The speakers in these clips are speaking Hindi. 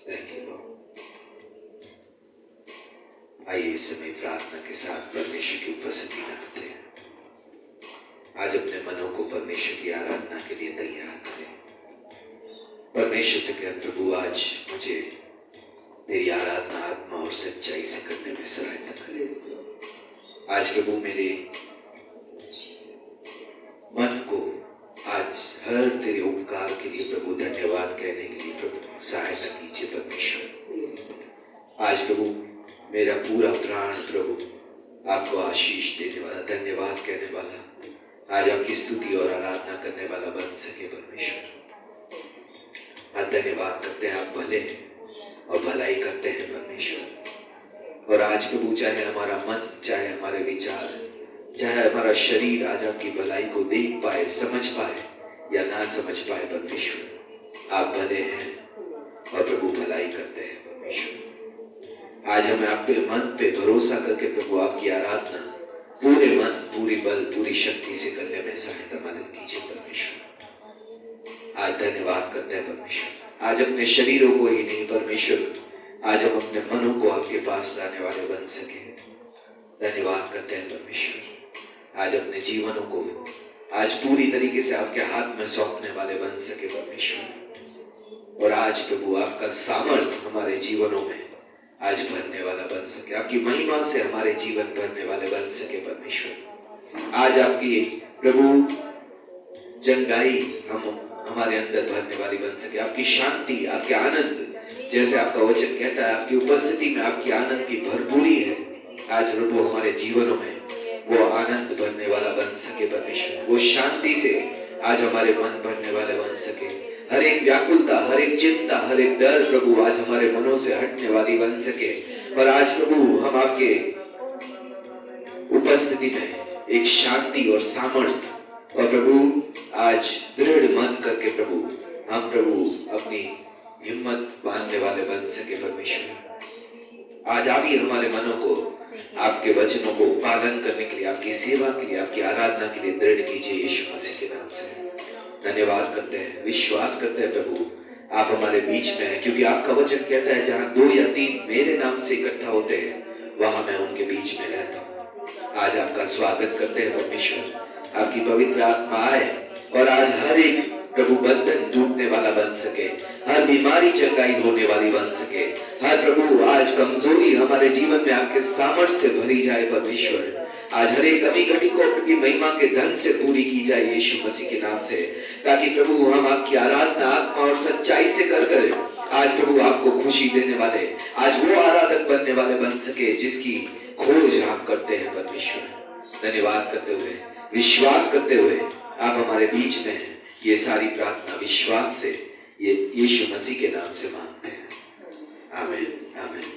Thank you Lord. आइए इस समय प्रार्थना के साथ परमेश्वर की उपस्थिति में आते हैं। आज अपने मनों को परमेश्वर की आराधना के लिए तैयार करें। परमेश्वर से कहें, प्रभु आज मुझे तेरी आराधना आत्मा और सच्चाई से करने में सहायता करे। आज प्रभु मेरे मन को आज हर तेरे उपकार के लिए प्रभु धन्यवाद कहने के लिए प्रभु सहायता कीजिए परमेश्वर। आज प्रभु मेरा पूरा प्राण प्रभु आपको आशीष देने वाला, धन्यवाद कहने वाला, आज आपकी स्तुति और आराधना करने वाला बन सके परमेश्वर। आज धन्यवाद करते हैं, आप भले हैं और भलाई करते हैं परमेश्वर। और आज प्रभु चाहे हमारा मन, चाहे हमारे विचार, चाहे हमारा शरीर आज आपकी भलाई को देख पाए, समझ पाए या ना समझ पाए परमेश्वर, आप भले हैं और प्रभु भलाई करते हैं परमेश्वर। आज हमें आपके मन पे भरोसा करके प्रभु आपकी आराधना पूरे मन, पूरी बल, पूरी शक्ति से करने में सहायता मदद कीजिए परमेश्वर। आज धन्यवाद करते हैं परमेश्वर। आज अपने शरीरों को ही नहीं परमेश्वर, आज हम अपने मनों को आपके पास लाने वाले बन सके। धन्यवाद करते हैं परमेश्वर। आज अपने जीवनों को आज पूरी तरीके से आपके हाथ में सौंपने वाले बन सके परमेश्वर। और आज प्रभु आपका सामर्थ्य हमारे जीवनों में आज भरने वाला बन सके, आपकी महिमा से हमारे जीवन भरने वाले बन सके परमेश्वर। आज आपकी प्रभु जंगाई हमारे अंदर भरने वाली बन सके, आपकी शांति, आपके आनंद, जैसे आपका वचन कहता है आपकी उपस्थिति में आपकी आनंद की भरपूरी है। आज प्रभु हमारे जीवनों में वो आनंद भरने वाला बन सके परमेश्वर। वो शांति से आज हमारे मन भरने वाले बन सके। हर एक व्याकुलता, हर एक चिंता, हर एक डर प्रभु आज हमारे मनों से हटने वाली बन सके। और आज प्रभु हम आपके उपस्थिति में एक शांति और सामर्थ्य और प्रभु आज दृढ़ मन करके प्रभु हम प्रभु अपनी हिम्मत बांधने वाले बन सके परमेश्वर। आज आप ही हमारे मनों को आपके वचनों को पालन करने के लिए, आपकी सेवा के लिए, आपकी आराधना के लिए दृढ़ कीजिए यीशु मसीह के नाम से। धन्यवाद करते हैं, विश्वास करते हैं प्रभु आप हमारे बीच में हैं, क्योंकि आपका वचन कहता है जहां 2 या 3 मेरे नाम से इकट्ठा होते हैं वहां मैं उनके बीच में रहता हूँ। आज आपका स्वागत करते हैं परमेश्वर। आपकी पवित्र आत्मा आए और आज हर एक प्रभु बंधन टूटने वाला बन सके, हर बीमारी चंगाई होने वाली बन सके, हर प्रभु आज कमजोरी हमारे जीवन में आपके सामर्थ्य से भरी जाए परमेश्वर। आज हर एक कमी घटी को आपकी महिमा के धन से पूरी की जाए यीशु मसीह के नाम से, ताकि प्रभु हम आपकी आराधना आत्मा और सच्चाई से कर आज प्रभु आपको खुशी देने वाले, आज वो आराधक बनने वाले बन सके जिसकी खोज आप करते हैं परमेश्वर। धन्यवाद करते हुए, विश्वास करते हुए आप हमारे बीच में हैं। ये सारी प्रार्थना विश्वास से ये यीशु मसीह के नाम से मांगते हैं। आमीन, आमीन।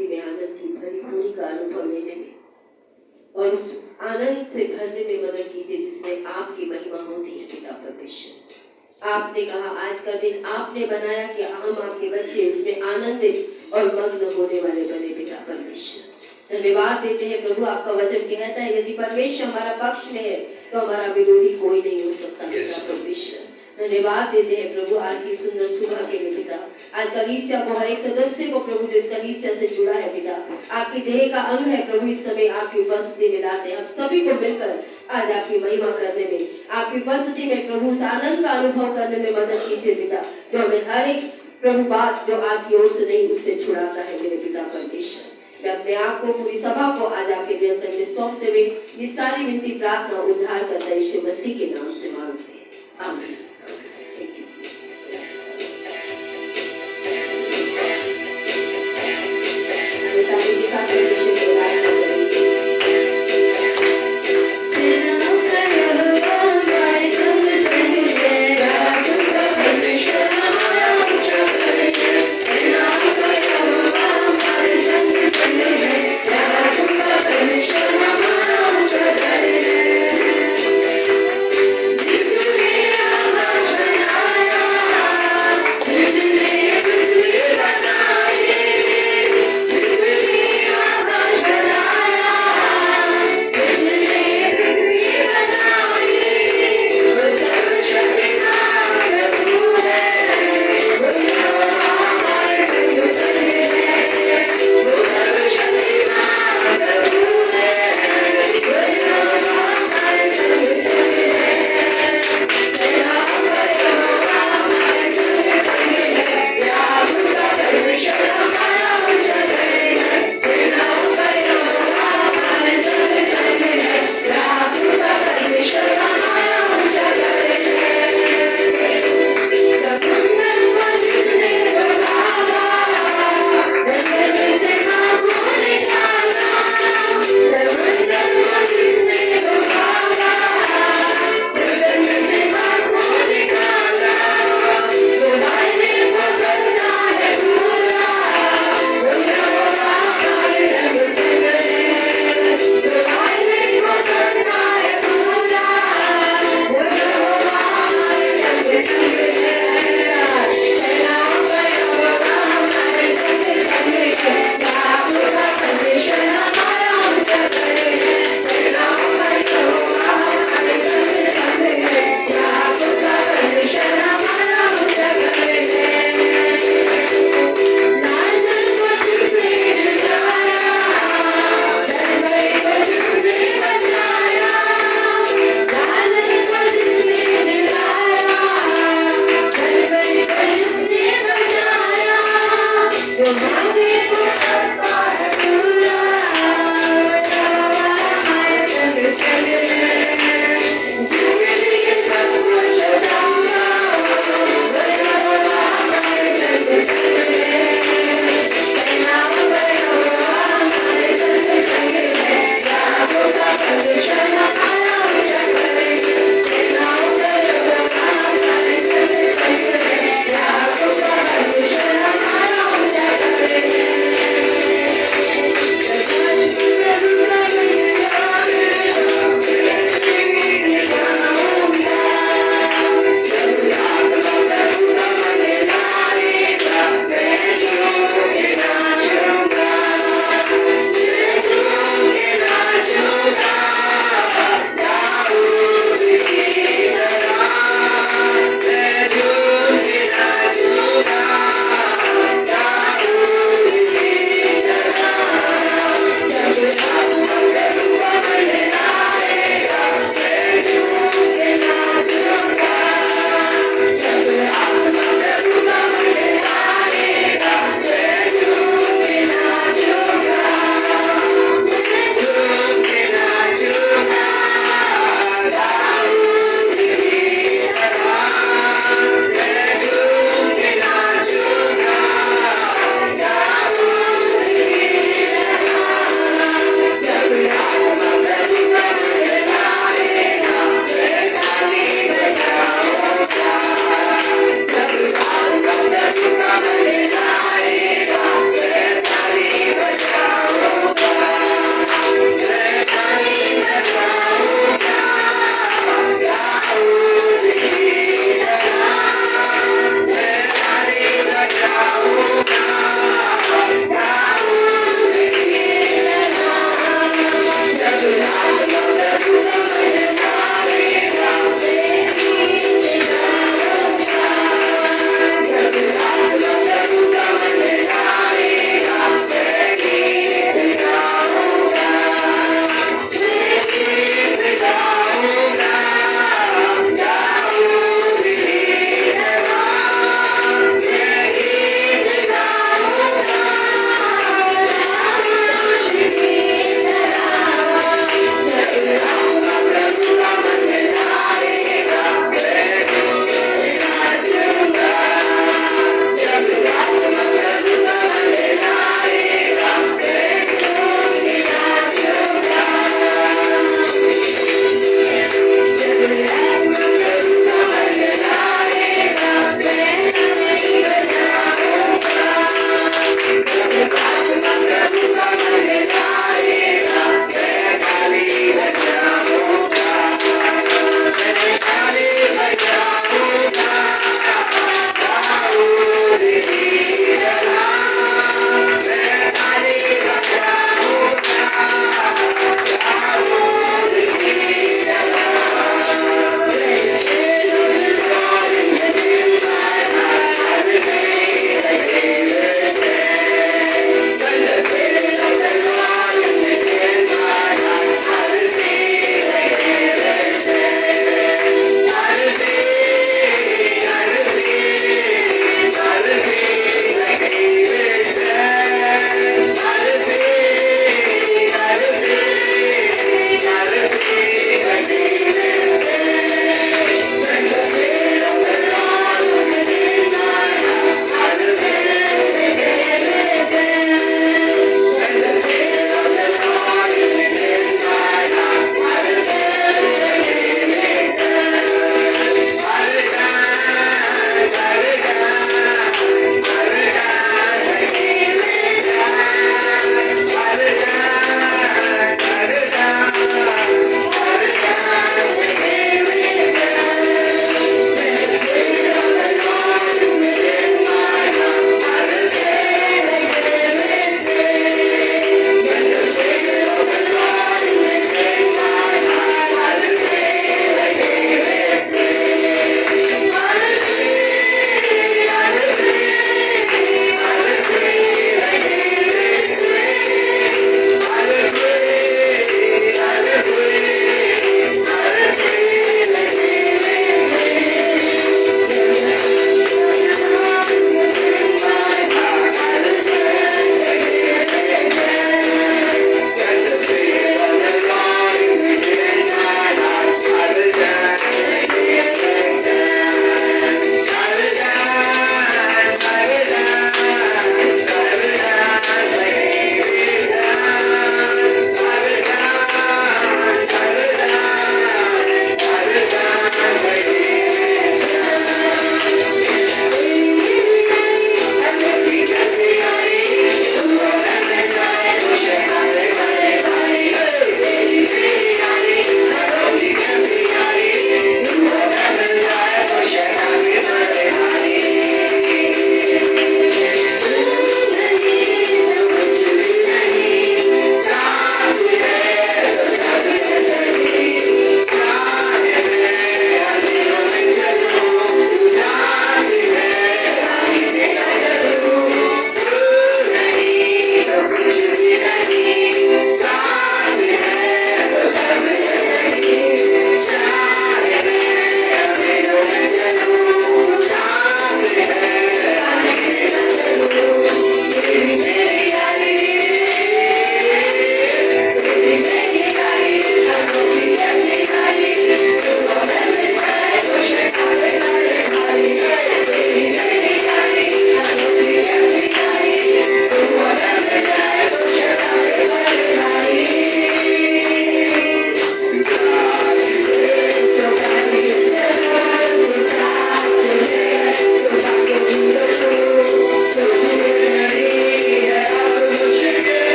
मसीह में आनंद की भरी का अनुभव लेने में और उस आनंद से भरने में मदद कीजिए जिसमें आपकी महिमा होती है पिता परमेश्वर। आपने कहा आज का दिन आपने बनाया कि हम आपके बच्चे उसमें आनंदित और मग्न होने वाले बने पिता परमेश्वर। धन्यवाद देते हैं प्रभु, आपका वचन कहता है यदि परमेश्वर हमारा पक्ष में है तो हमारा विरोधी कोई नहीं हो सकता पिता परमेश्वर। धन्यवाद देते हैं प्रभु आज की सुंदर सुबह के लिए पिता। आज कलीसिया को हर एक सदस्य को प्रभु जो इस कलीसिया से जुड़ा है पिता, आपकी देह का अंग है प्रभु, इस समय आपकी उपस्थिति में लाते हैं हम सभी को मिलकर आज आपकी महिमा करने में, आपकी उपस्थिति में प्रभु उस आनंद का अनुभव करने में मदद कीजिए पिता, जो हमें हर एक प्रभु बात जो आपकी ओर से नहीं उससे छुड़ाता है मेरे पिता परमेश्वर। मैं अपने आप को पूरी सभा को आज आपके नियंत्रण में सौंपते हुए ये सारी विनती प्रार्थना उद्धार करता यीशु मसीह के नाम से मांगते हैं, आमीन। This is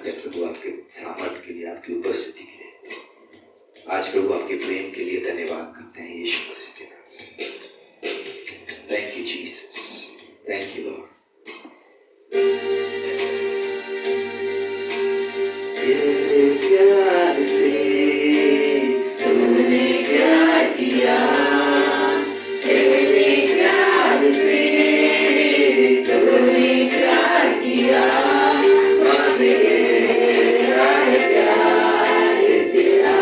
करते हैं प्रभु आपके सामर्थ्य के लिए, आपकी उपस्थिति के लिए। आज प्रभु आपके प्रेम के लिए धन्यवाद करते हैं यीशु मसीह के नाम से। Thank you Jesus, thank you Lord. प्यार से तूने प्यार किया, तेरे प्यार से तूने प्यार किया, बस मेरा प्यार तेरा,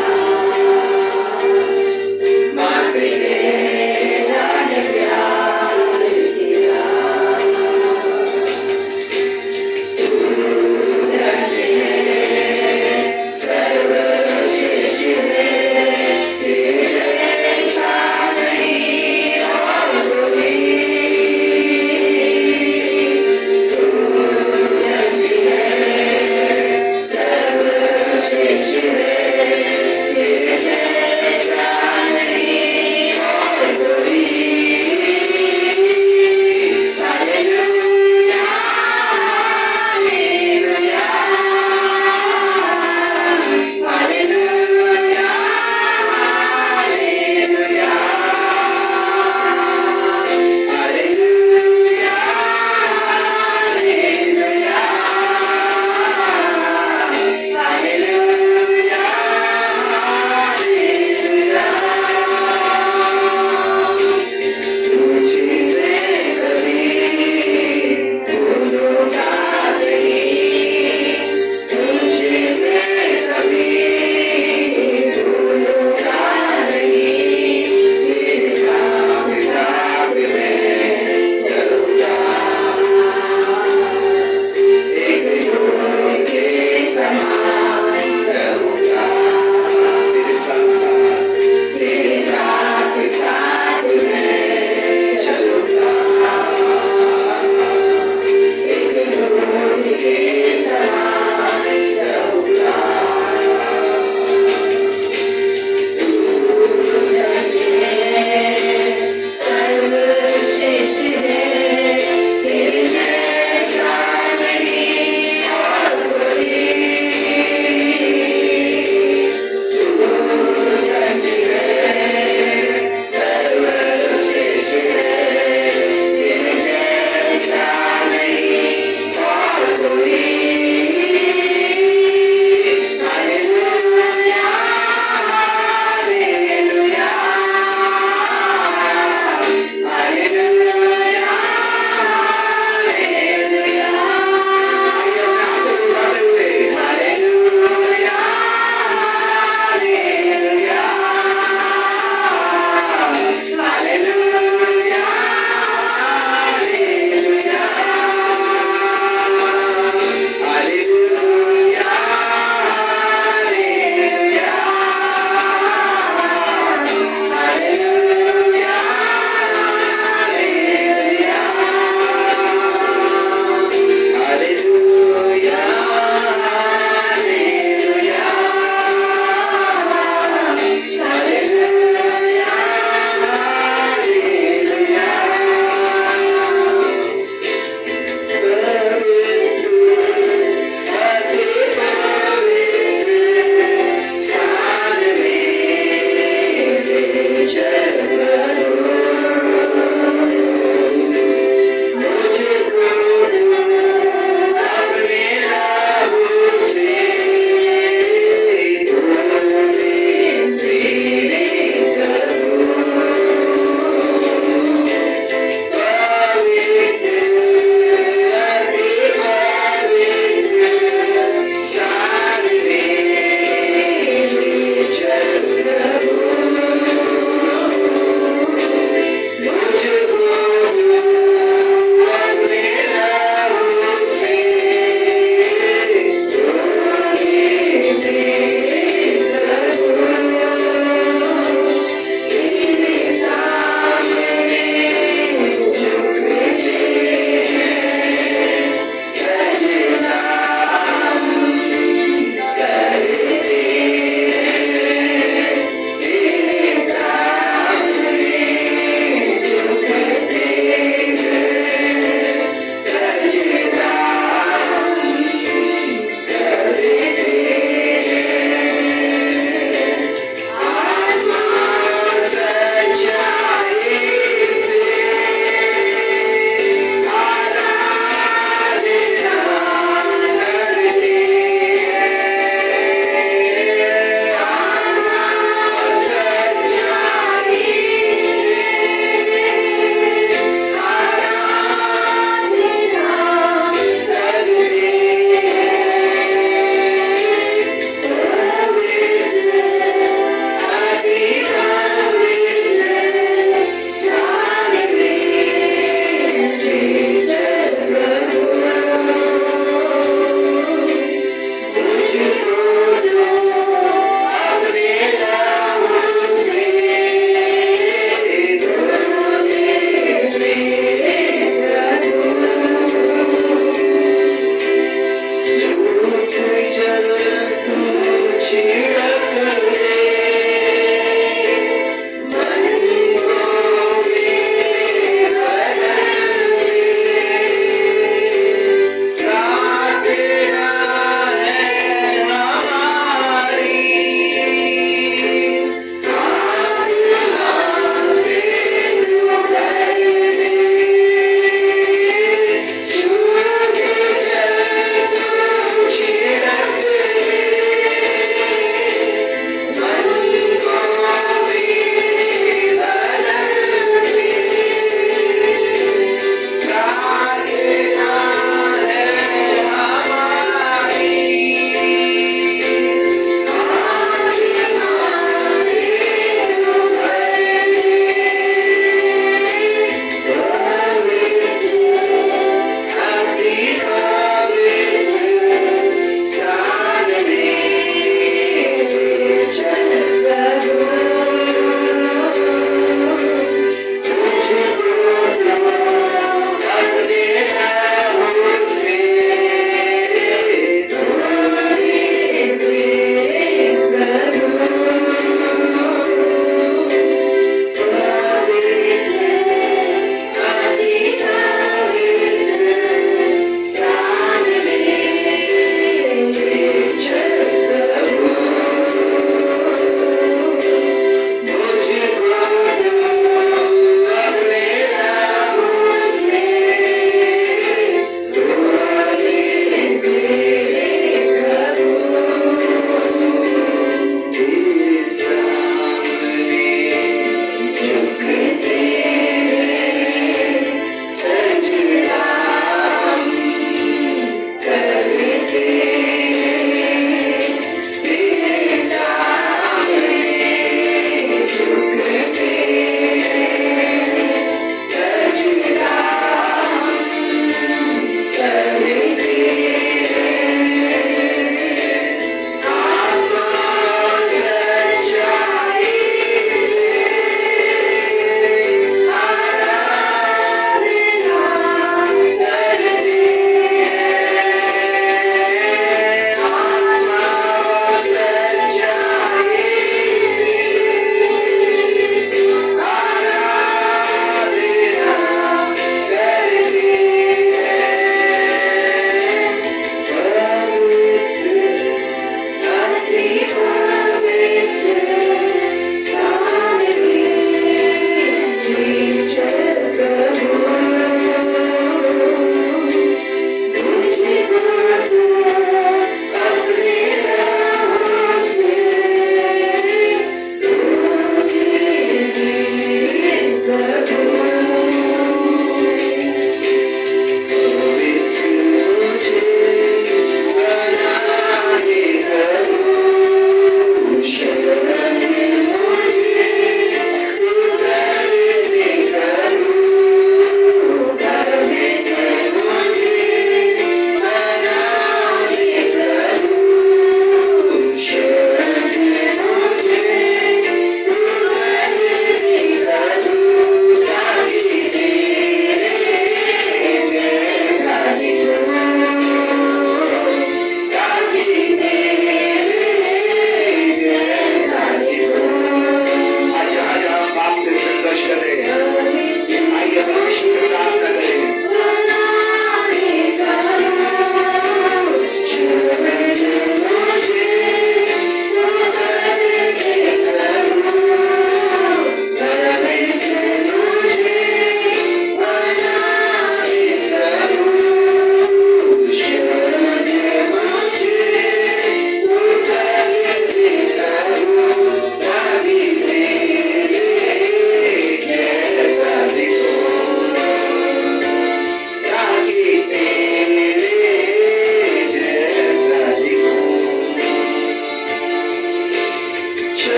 बस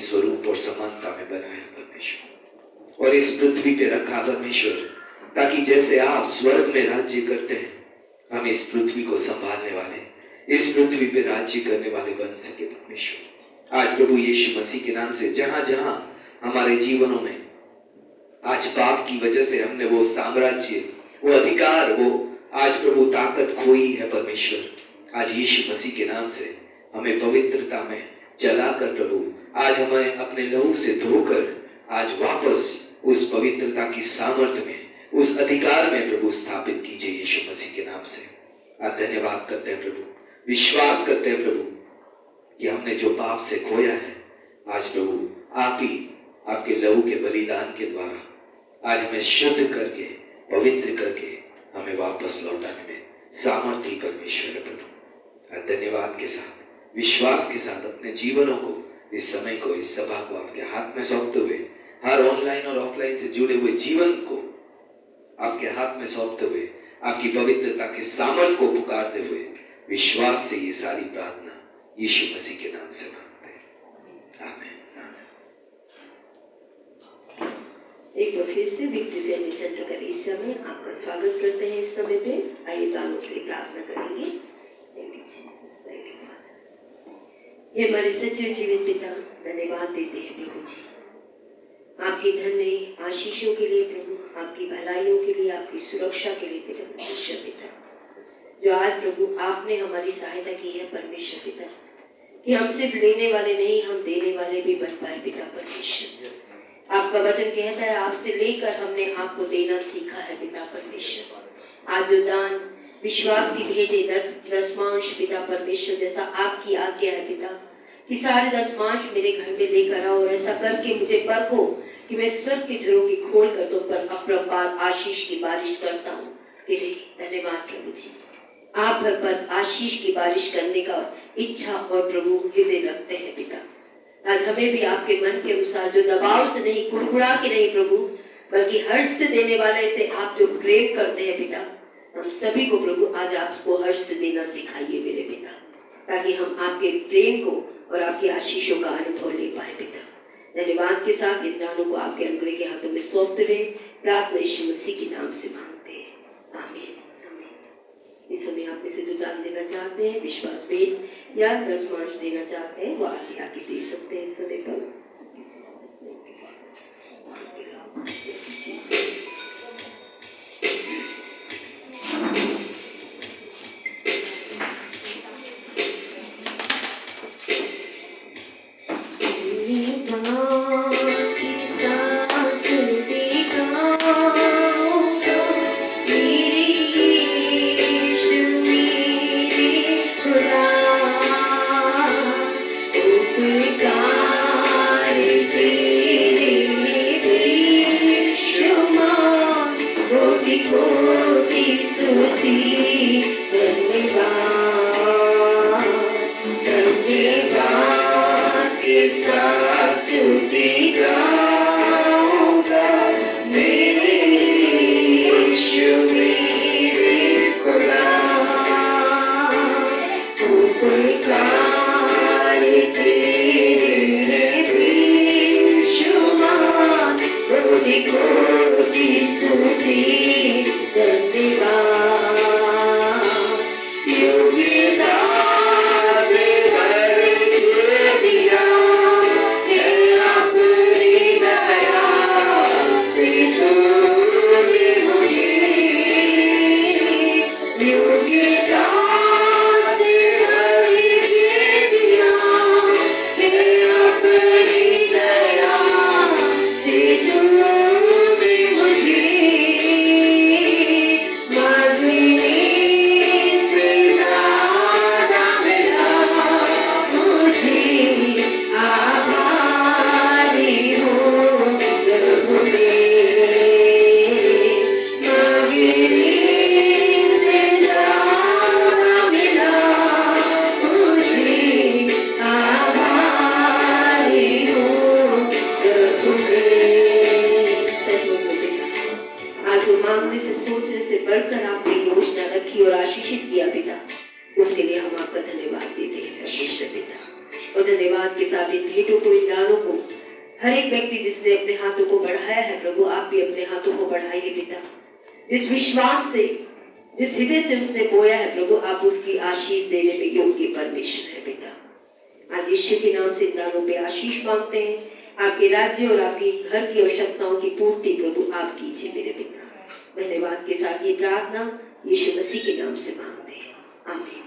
स्वरूप और समानता में बनाया परमेश्वर, और इस पृथ्वी पे रखा परमेश्वर, ताकि जैसे आप स्वर्ग में राज्य करते हैं, हम इस पृथ्वी को संभालने वाले, इस पृथ्वी पे राज्य करने वाले बन सके परमेश्वर। आज प्रभु यीशु मसीह के नाम से जहां जहां हमारे जीवनों में आज पाप की वजह से हमने वो साम्राज्य, वो अधिकार, वो आज प्रभु ताकत खोई है परमेश्वर, आज यीशु मसीह के नाम से हमें पवित्रता में चलाकर प्रभु आज हमें अपने लहू से धोकर आज वापस उस पवित्रता की सामर्थ्य में, उस अधिकार में प्रभु स्थापित कीजिए यीशु मसीह के नाम से। आज धन्यवाद करते हैं प्रभु, विश्वास करते हैं प्रभु कि हमने जो पाप से खोया है, आज प्रभु आप ही आपके लहू के बलिदान के द्वारा आज हमें शुद्ध करके, पवित्र करके हमें वापस लौटाने में सामर्थ्य परमेश्वर है प्रभु। आज धन्यवाद के साथ, विश्वास के साथ अपने जीवनों को, इस समय को, इस सभा को आपके हाथ में सौंपते हुए, हर ऑनलाइन और ऑफलाइन से जुड़े हुए जीवन को आपके हाथ में सौंपते हुए, आपकी पवित्रता के सामर्थ्य को पुकारते हुए, विश्वास से ये सारी प्रार्थना यीशु मसीह के नाम से मांगते हैं, आमीन। एक बार फिर से विक्ट्री फैमिली सेंटर का इस समय आपका स्वागत करते हैं। इस समय पे आइए दानों के लिए प्रार्थना करेंगे। Thank you Jesus, thank you father. ये हमारे सच्चे जीवित पिता, धन्यवाद देते हैं प्रभु जी आपकी धन्य आशीषों के लिए प्रभु, आपकी भलाइयों के लिए, आपकी सुरक्षा के लिए परमेश्वर पिता, जो आज प्रभु आपने हमारी सहायता की है परमेश्वर पिता, कि हम सिर्फ लेने वाले नहीं, हम देने वाले भी बन पाए पिता परमेश्वर। आपका वचन कहता है आपसे लेकर हमने आपको देना सीखा है पिता परमेश्वर। आज जो दान विश्वास की भेंटे दसमांश पिता परमेश्वर, जैसा आपकी आज्ञा है पिता कि सारे दसमांश मेरे घर में लेकर आओ, और ऐसा करके मुझे परखो कि मैं स्वर्ग की धरों की खोल कर तुम पर अपरंपार आशीष की बारिश करता हूँ। तेरे धन्यवाद प्रभु जी, आप भर पर आशीष की बारिश करने का इच्छा और प्रभु हृदय रखते हैं पिता। आज हमें भी आपके मन के अनुसार, जो दबाव से नहीं, कुड़कुड़ा के नहीं प्रभु, बल्कि हर्ष से देने वाले से आप जो प्रेम करते हैं पिता, हम सभी को प्रभु आज आपको हर्ष से देना सिखाइए मेरे पिता, ताकि हम आपके प्रेम को और आपकी आशीषों का अनुभव ले पाए पिता। धन्यवाद के साथ इन दानों को आपके अनुग्रह के हाथों में सौंपते हुए प्रार्थना यीशु मसीह के नाम से मांगते हैं, आमीन। इस समय आप में से जो दान देना चाहते हैं, विश्वास भेंट या दसमांश देना चाहते हैं, वो आगे दे सकते हैं इस समय पर। बढ़कर आपने योजना रखी और आशीषित किया पिता, उसके लिए हम आपका धन्यवाद देते हैं परमेश्वर पिता। और धन्यवाद के साथ इन भेंटों को, इन दानों को, हर एक व्यक्ति जिसने अपने हाथों को बढ़ाया है प्रभु, आप भी अपने हाथों को बढ़ाइए पिता। जिस विश्वास से, जिस हृदय से उसने बोया है प्रभु, आप उसकी आशीष देने में योग्य परमेश्वर है पिता। आज यीशु के नाम से इन दानों पे आशीष मांगते हैं। आपके राज्य और आपकी घर की आवश्यकताओं की पूर्ति प्रभु आप कीजिए मेरे पिता। धन्यवाद के साथ ये प्रार्थना यीशु मसीह के नाम से मांगते हैं, आमीन।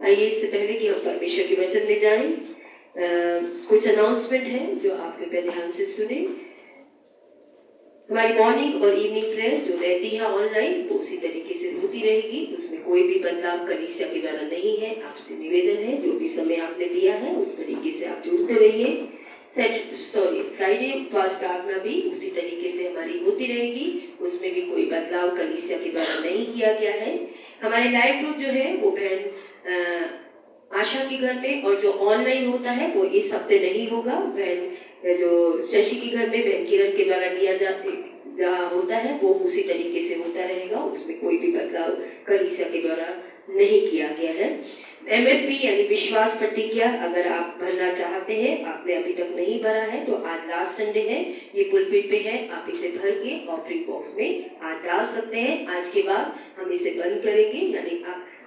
आइए, इससे पहले कि हम परमेश्वर के वचन में जाएं, कुछ अनाउंसमेंट है जो आप कृपया ध्यान से सुने। हमारी मॉर्निंग और इवनिंग प्रेयर जो रहती है ऑनलाइन, वो उसी तरीके से होती रहेगी, उसमें कोई भी बदलाव कलीसिया के द्वारा नहीं है। आपसे निवेदन है, जो भी समय आपने दिया है उस तरीके से आप जुड़ते रहिए। फ्राइडे उपवास प्रार्थना भी उसी तरीके से हमारी होती रहेगी, उसमें भी कोई बदलाव कलीसिया के द्वारा नहीं किया गया है। हमारे लाइव ग्रुप जो है वो बहन आशा के घर में, और जो ऑनलाइन होता है वो इस हफ्ते नहीं होगा। बहन जो शशि के घर में बहन किरण के द्वारा लिया जहाँ होता है वो उसी तरीके से होता रहेगा, उसमें कोई भी बदलाव कलीसिया के द्वारा नहीं किया गया है। MFP यानी विश्वास प्रतिज्ञा अगर आप भरना चाहते हैं, आपने अभी तक नहीं भरा है, तो आज लास्ट संडे है, ये पुलपिट पे है, आप इसे भर के ऑफरिंग बॉक्स में आज डाल सकते हैं। आज के बाद हम इसे बंद करेंगे, यानी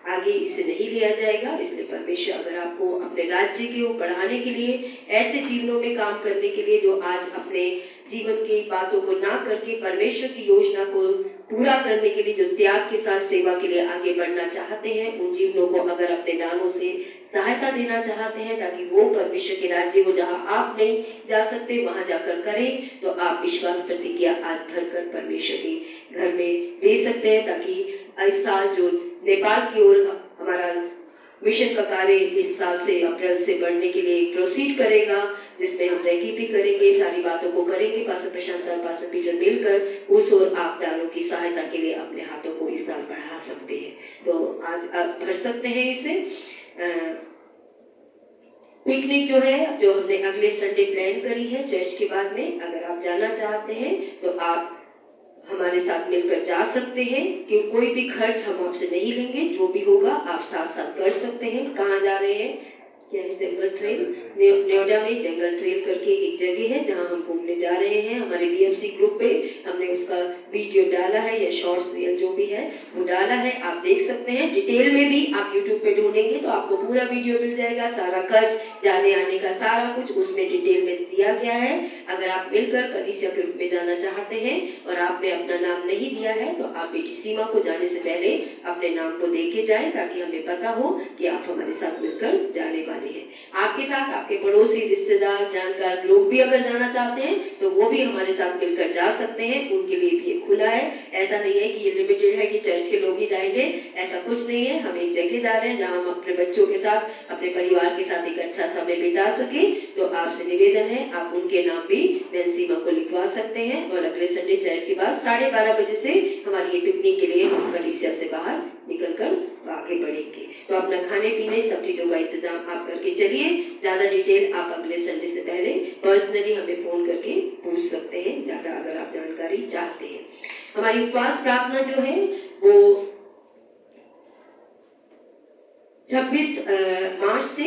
आगे इसे नहीं लिया जाएगा। इसलिए परमेश्वर अगर आपको अपने राज्य को बढ़ाने के लिए, ऐसे जीवनों में काम करने के लिए जो आज अपने जीवन की बातों को ना करके परमेश्वर की योजना को पूरा करने के लिए जो त्याग के साथ सेवा के लिए आगे बढ़ना चाहते हैं, उन जीवनों को अगर अपने दानों से सहायता देना चाहते हैं ताकि वो परमेश्वर के राज्य को जहां आप नहीं जा सकते वहां जाकर करें, तो आप विश्वास प्रतिज्ञा आज भरकर परमेश्वर के घर में दे सकते हैं, ताकि इस साल जो नेपाल की ओर हमारा मिशन का कार्य इस साल से अप्रैल से बढ़ने के लिए प्रोसीड करेगा, जिसमें हम रेकी भी करेंगे, सारी बातों को करेंगे। पास्टर प्रशांत और पास्टर पीटर मिलकर उस ओर आप दानों की सहायता के लिए अपने हाथों को इस साल बढ़ा सकते हैं, तो आज आप भर सकते हैं इसे। पिकनिक जो है, जो हमने अगले संडे प्लान करी है चर्च के बाद में, अगर आप जाना चाहते हैं तो आप हमारे साथ मिलकर जा सकते हैं, कि कोई भी खर्च हम आपसे नहीं लेंगे, जो भी होगा आप साथ साथ कर सकते हैं। कहाँ जा रहे हैं? क्या है? जंगल ट्रेल, नोएडा में जंगल ट्रेल करके एक जगह है जहां हम घूमने जा रहे हैं। हमारे BMC ग्रुप पे हमने उसका वीडियो डाला है या शॉर्ट्स या जो भी है वो डाला है, आप देख सकते हैं। डिटेल में भी आप YouTube पे ढूंढेंगे तो आपको पूरा वीडियो मिल जाएगा, सारा खर्च, जाने आने का सारा कुछ उसमें डिटेल में दिया गया है। अगर आप मिलकर कलीसिया के रूप में जाना चाहते हैं और आपने अपना नाम नहीं दिया है, तो आप बेटी सीमा को जाने से पहले अपने नाम को दे के जाए, ताकि हमें पता हो कि आप हमारे साथ मिलकर जाने वाले हैं। आपके साथ आपके पड़ोसी, रिश्तेदार, जानकार लोग भी अगर जाना चाहते हैं तो वो भी हमारे साथ मिलकर जा सकते हैं, उनके लिए भी ये खुला है। ऐसा नहीं है कि ये लिमिटेड है कि चर्च के लोग ही जाएंगे, ऐसा कुछ नहीं है। हम एक जगह जा रहे हैं जहां हम अपने बच्चों के साथ, अपने परिवार के साथ एक अच्छा समय बिता सके, तो आपसे निवेदन है आप उनके नाम भी बहन सीमा को लिखवा सकते हैं। और अगले संडे चर्च के बाद 12:30 बजे से हमारी ये पिकनिक के लिए हम कलीसिया से बाहर निकलकर आगे बढ़ेंगे। तो अपना खाने पीने सब चीजों का इंतजाम आप करके चलिए। ज्यादा डिटेल आप अगले संडे से पहले पर्सनली हमें फोन करके पूछ सकते हैं, ज्यादा अगर आप जानकारी चाहते हैं। हमारी उपवास प्रार्थना जो है वो 26 मार्च से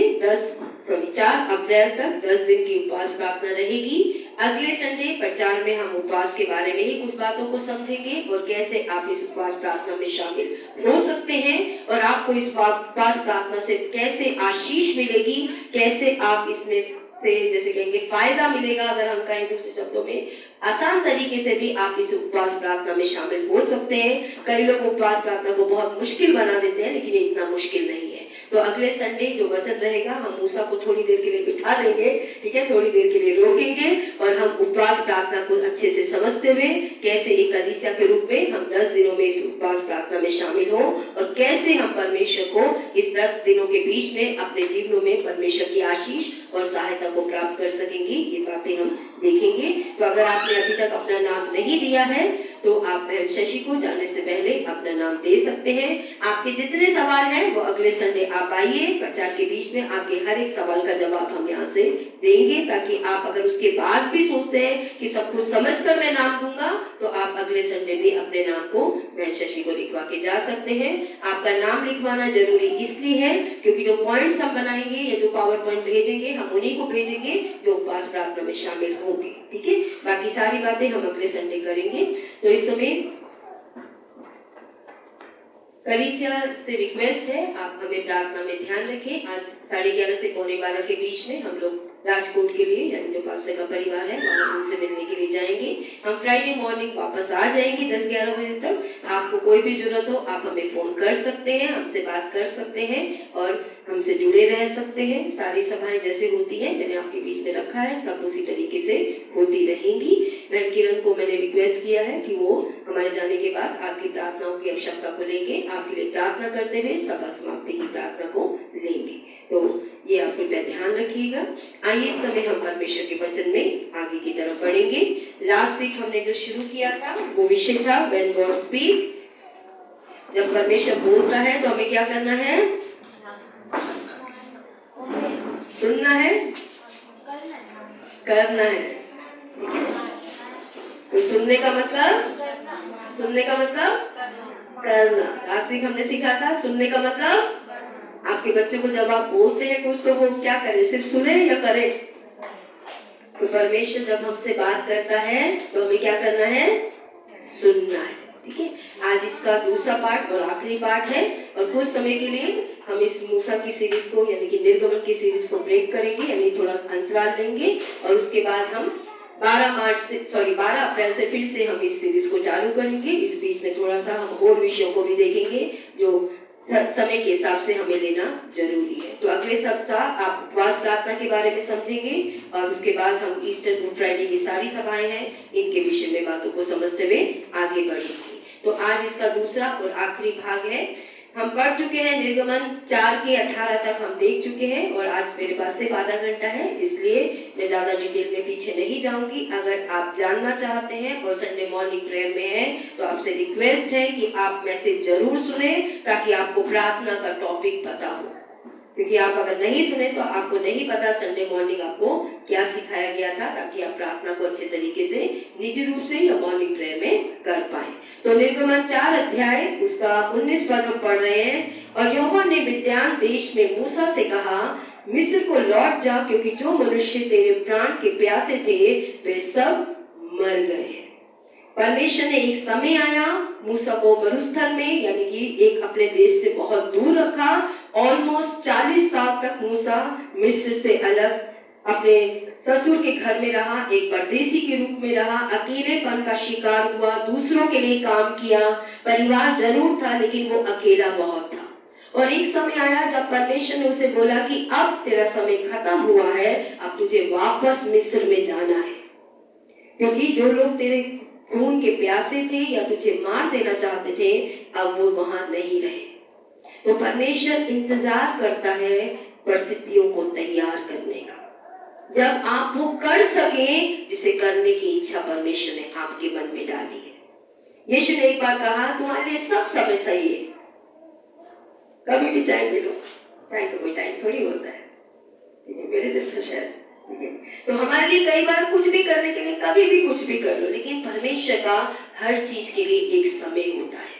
4 अप्रैल तक 10 दिन की उपवास प्रार्थना रहेगी। अगले संडे प्रचार में हम उपवास के बारे में ही कुछ बातों को समझेंगे और कैसे आप इस उपवास प्रार्थना में शामिल हो सकते हैं, और आपको इस उपवास प्रार्थना से कैसे आशीष मिलेगी, कैसे आप इसमें से जैसे कहेंगे फायदा मिलेगा। अगर हम कहें दूसरे शब्दों में, आसान तरीके से भी आप इस उपवास प्रार्थना में शामिल हो सकते हैं। कई लोग उपवास प्रार्थना को बहुत मुश्किल बना देते हैं, लेकिन ये इतना मुश्किल नहीं है। तो अगले संडे जो वचन रहेगा, हम मूसा को थोड़ी देर के लिए बिठा देंगे, ठीक है, थोड़ी देर के लिए रोकेंगे, और हम उपवास प्रार्थना को अच्छे से समझते हुए कैसे एक कलीसिया के रूप में हम 10 दिनों में इस उपवास प्रार्थना में शामिल हो, और कैसे हम परमेश्वर को इस 10 दिनों के बीच में अपने जीवनों में परमेश्वर की आशीष और सहायता को प्राप्त कर सकेंगे। ये बातें हम देखेंगे। तो अगर आपने अभी तक अपना नाम नहीं दिया है तो आप बहन शशि को जाने से पहले अपना नाम दे सकते हैं। आपके जितने सवाल हैं वो अगले संडे आप आइए, प्रचार के बीच में आपके हर एक सवाल का जवाब हम यहाँ से देंगे, ताकि आप अगर उसके बाद भी सोचते हैं कि सब कुछ समझकर मैं नाम दूंगा तो आप अगले संडे भी अपने नाम को बहन शशि को लिखवा के जा सकते हैं। आपका नाम लिखवाना जरूरी इसलिए है क्योंकि जो पॉइंट्स हम बनाएंगे या जो पावर पॉइंट भेजेंगे हम उन्हीं को भेजेंगे जो उपवास प्रार्थना में शामिल होंगे। ठीक है, बाकी सारी बातें हम अगले संडे करेंगे। तो इस समय कलीसिया से रिक्वेस्ट है आप हमें प्रार्थना में ध्यान रखें। आज 11:30 से 11:45 के बीच में हम लोग राजकोट के लिए यानी जो पास्टर का परिवार है वहां उनसे मिलने के लिए जाएंगे। हम फ्राइडे मॉर्निंग वापस आ जाएंगे 10-11 बजे तक। आपको कोई भी जरूरत हो आप हमें फोन कर सकते हैं, हमसे बात कर सकते हैं और हमसे जुड़े रह सकते हैं। सारी सभाएं जैसे होती है मैंने आपके बीच में रखा है सब उसी तरीके से होती रहेंगी। बहन किरण को मैंने रिक्वेस्ट किया है कि वो हमारे जाने के बाद आपकी प्रार्थनाओं की आवश्यकता को लेके आपके लिए प्रार्थना करते हुए सभा समाप्ति की प्रार्थना को लेंगे। तो ये आप कृपया ध्यान रखिएगा। आइए इस समय हम परमेश्वर के वचन में आगे की तरफ बढ़ेंगे। लास्ट वीक हमने जो शुरू किया था वो विषय था व्हेन गॉड स्पीक। जब परमेश्वर बोलता है तो हमें क्या करना है? सुनना है, करना है। तो सुनने का मतलब करना। लास्ट वीक हमने सीखा था सुनने का मतलब आपके बच्चों को जब आप बोलते हैं कुछ तो वो क्या करे, सिर्फ सुने या करे? तो परमेश्वर जब हमसे बात करता है तो हमें क्या करना है? सुनना है। ठीक है, आज इसका दूसरा पार्ट और आखिरी पार्ट है और कुछ समय के लिए हम इस मूसा की सीरीज को यानी कि निर्गमन की सीरीज को ब्रेक करेंगे, यानी थोड़ा अंतराल लेंगे और उसके बाद हम 12 अप्रैल से फिर से हम इस सीरीज को चालू करेंगे। इस बीच में थोड़ा सा हम और विषयों को भी देखेंगे जो समय के हिसाब से हमें लेना जरूरी है। तो अगले सप्ताह आप उपवास प्रार्थना के बारे में समझेंगे और उसके बाद हम ईस्टर गुड फ्राइडे की सारी सभाएं हैं इनके विषय में बातों को समझते हुए आगे बढ़ेंगे। तो आज इसका दूसरा और आखिरी भाग है। हम पढ़ चुके हैं निर्गमन 4 के 18 तक हम देख चुके हैं और आज मेरे पास सिर्फ आधा घंटा है, इसलिए मैं ज्यादा डिटेल में पीछे नहीं जाऊंगी। अगर आप जानना चाहते हैं और संडे मॉर्निंग प्रेयर में है तो आपसे रिक्वेस्ट है कि आप मैसेज जरूर सुने ताकि आपको प्रार्थना का टॉपिक पता हो, क्योंकि आप अगर नहीं सुने तो आपको नहीं पता संडे मॉर्निंग आपको क्या सिखाया गया था, ताकि आप प्रार्थना को अच्छे तरीके से निजी रूप से या मॉर्निंग प्रेयर में कर पाए। तो निर्गमन 4 अध्याय उसका 19 पद हम पढ़ रहे हैं। और यहोवा ने मिद्यान देश में मूसा से कहा, मिस्र को लौट जा, क्योंकि जो मनुष्य तेरे प्राण के प्यासे थे वे सब मर गए हैं। परमेश्वर ने एक समय आया मूसा को मरुस्थल में यानी कि एक अपने देश से बहुत दूर रखा। ऑलमोस्ट 40 साल तक मूसा मिस्र से अलग अपने ससुर के घर में रहा, एक परदेसी के रूप में रहा, अकेलेपन का शिकार हुआ, दूसरों के लिए काम किया, परिवार जरूर था लेकिन वो अकेला बहुत था। और एक समय आया जब परमेश्वर ने उसे बोला कि अब तेरा समय खत्म हुआ है, अब तुझे वापस मिस्र में जाना है, क्योंकि जो लोग तेरे खून के प्यासे थे या तुझे मार देना चाहते थे अब वो वहां नहीं रहे। तो परमेश्वर इंतजार करता है परिस्थितियों को तैयार करने का, जब आप वो कर सके जिसे करने की इच्छा परमेश्वर ने आपके मन में डाली है। यीशु ने एक बार कहा, तुम्हारे लिए सब समय सही है, कभी भी टाइम ले लो, टाइम का कोई टाइम थोड़ी होता है, मेरे जैसा शायद। तो हमारे लिए कई बार कुछ भी करने के लिए कभी भी कुछ भी कर लो, लेकिन परमेश्वर का हर चीज के लिए एक समय होता है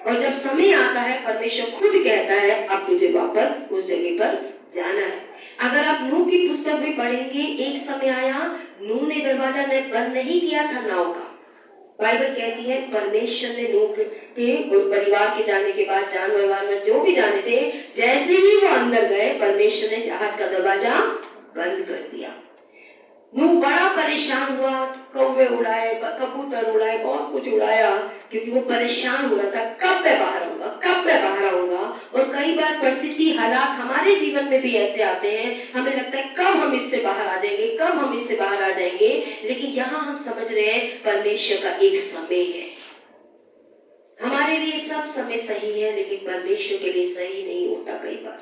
और जब समय आता है परमेश्वर खुद कहता है अब तुझे वापस उस जगह पर जाना है। अगर आप नूह की पुस्तक में पढ़ेंगे, एक समय आया नूह ने दरवाजा बंद नहीं किया था नाव का। बाइबल कहती है परमेश्वर ने नूह के और परिवार के जाने के बाद जानवर में जो भी जाने थे, जैसे ही वो अंदर गए परमेश्वर ने जहाज का दरवाजा बंद कर दिया। नूह बड़ा परेशान हुआ, कौवे उड़ाए, कबूतर उड़ाए, बहुत कुछ उड़ाया, क्योंकि वो परेशान हो रहा था कब मैं बाहर आऊंगा, कब मैं बाहर आऊंगा। और कई बार परिस्थिति हालात हमारे जीवन में भी ऐसे आते हैं, हमें लगता है कब हम इससे बाहर आ जाएंगे, कब हम इससे बाहर आ जाएंगे। लेकिन यहाँ हम समझ रहे हैं परमेश्वर का एक समय है। हमारे लिए सब समय सही है लेकिन परमेश्वर के लिए सही नहीं होता कई बार।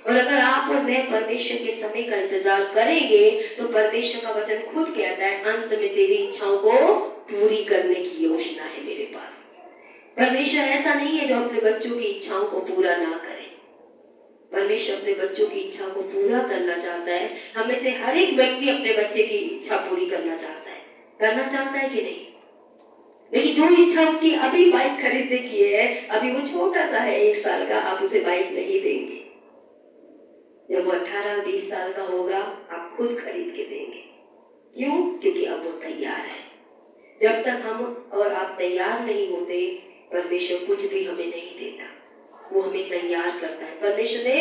और अगर आप और मैं परमेश्वर के समय का इंतजार करेंगे तो परमेश्वर का वचन खुद कहता है, अंत में तेरी इच्छाओं को पूरी करने की योजना है मेरे पास। परमेश्वर ऐसा नहीं है जो अपने बच्चों की इच्छाओं को पूरा ना करे। परमेश्वर अपने बच्चों की इच्छा को पूरा करना चाहता है। हमें से हर एक व्यक्ति अपने बच्चे की इच्छा पूरी करना चाहता है कि नहीं? लेकिन जो इच्छा उसकी अभी बाइक खरीदने की है, अभी वो छोटा सा है, 1 साल का, आप उसे बाइक नहीं देंगे। जब वो 18-20 साल का होगा आप खुद खरीद के देंगे। क्यों? क्योंकि अब वो तैयार है। जब तक हम और आप तैयार नहीं होते, परमेश्वर कुछ भी हमें नहीं देता, वो हमें तैयार करता है। परमेश्वर ने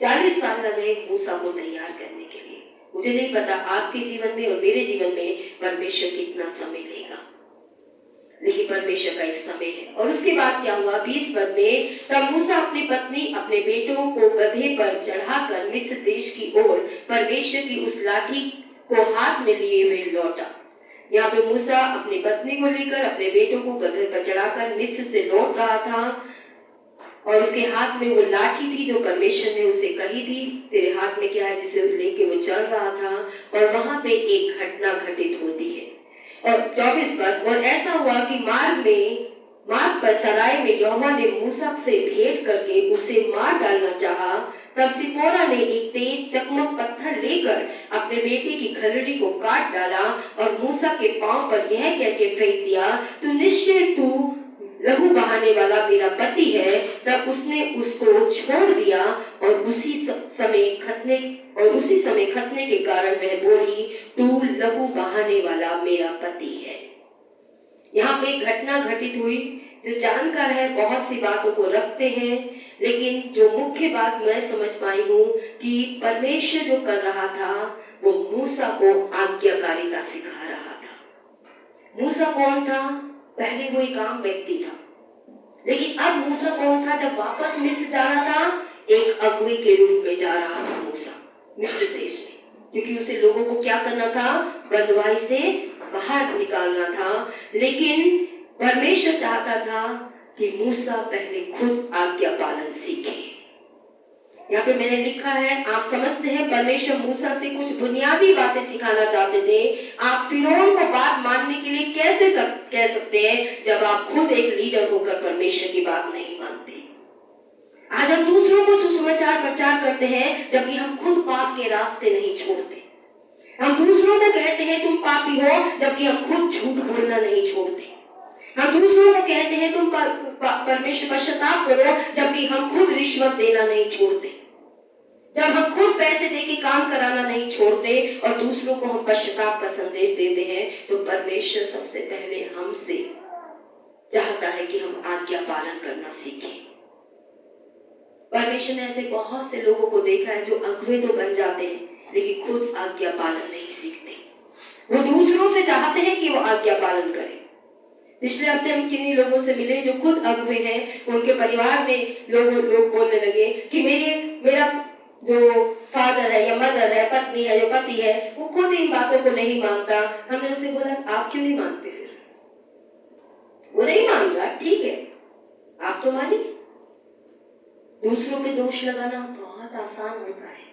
40 साल लगे मूसा को तैयार करने के लिए। मुझे नहीं पता आपके जीवन में और मेरे जीवन में परमेश्वर कितना समय लेगा, लेकिन परमेश्वर का एक समय है। और उसके बाद क्या हुआ? 20 पद में, तब मूसा अपनी पत्नी अपने बेटों को गधे पर चढ़ाकर मिस्र देश की ओर परमेश्वर की उस लाठी को हाथ में लिए हुए लौटा। यहाँ पे मूसा अपनी पत्नी को लेकर अपने बेटों को गधे पर चढ़ाकर मिस्र से लौट रहा था और उसके हाथ में वो लाठी थी जो परमेश्वर ने उसे कही थी, तेरे हाथ में क्या है, जिसे लेके वो चल रहा था। और वहां पे एक घटना घटित होती है। और 24 पद, और ऐसा हुआ कि मार्ग पर सराय में यहोवा ने मूसा से भेंट करके उसे मार डालना चाहा। तब सिपोरा ने एक तेज चकमक पत्थर लेकर अपने बेटे की खलड़ी को काट डाला और मूसा के पांव पर यह कह के फेंक दिया, तू निश्चय तू लहू बहाने वाला मेरा पति है। तब उसने उसको छोड़ दिया और उसी समय खतने के कारण वह बोली, तू लहू बहाने वाला मेरा पति है। यहाँ पे घटना घटित हुई। जो जानकार है बहुत सी बातों को रखते हैं, लेकिन जो मुख्य बात मैं समझ पाई हूँ कि परमेश्वर जो कर रहा था वो मूसा को आज्ञाकारिता सिखा रहा था। मूसा कौन था? पहले वो एक आम व्यक्ति था, लेकिन अब मूसा कौन था? जब वापस मिस्र जा रहा था, एक अगुवे के रूप में जा रहा था मूसा मिस्र देश में, क्योंकि उसे लोगों को क्या करना था? बंधुआई से बाहर निकालना था। लेकिन परमेश्वर चाहता था कि मूसा पहले खुद आज्ञा पालन सीखे। यहाँ पे मैंने लिखा है, आप समझते हैं परमेश्वर मूसा से कुछ बुनियादी बातें सिखाना चाहते थे। आप फिरौन को बात मानने के लिए कैसे कह सकते हैं जब आप खुद एक लीडर होकर परमेश्वर की बात नहीं मानते? आज हम दूसरों को सुसमाचार प्रचार करते हैं जबकि हम खुद पाप के रास्ते नहीं छोड़ते। हम दूसरों को कहते हैं तुम पापी हो, जबकि हम खुद झूठ बोलना नहीं छोड़ते। हम दूसरों को कहते हैं तुम परमेश्वर पश्चाताप करो, जबकि हम खुद रिश्वत देना नहीं छोड़ते। जब हम खुद पैसे देके काम कराना नहीं छोड़ते और दूसरों को हम पश्चाताप का संदेश देते हैं, तो परमेश्वर सबसे पहले हमसे चाहता है कि हम आज्ञा पालन करना सीखें। परमेश्वर ने ऐसे बहुत से लोगों को देखा है जो अगुवे तो बन जाते हैं लेकिन खुद आज्ञा पालन नहीं सीखते। वो दूसरों से चाहते हैं कि वो आज्ञा पालन करें। पिछले हफ्ते हम किन्हीं लोगों से मिले जो खुद अगुवे हैं। उनके परिवार में लोग बोलने लगे कि मेरा जो फादर है या मदर है, पत्नी है, जो पति है, वो खुद इन बातों को नहीं मानता। हमने उसे बोला, आप क्यों नहीं मानते? फिर वो नहीं मान रहा, ठीक है, आप तो मानिए। दूसरों पे दोष लगाना बहुत आसान होता है,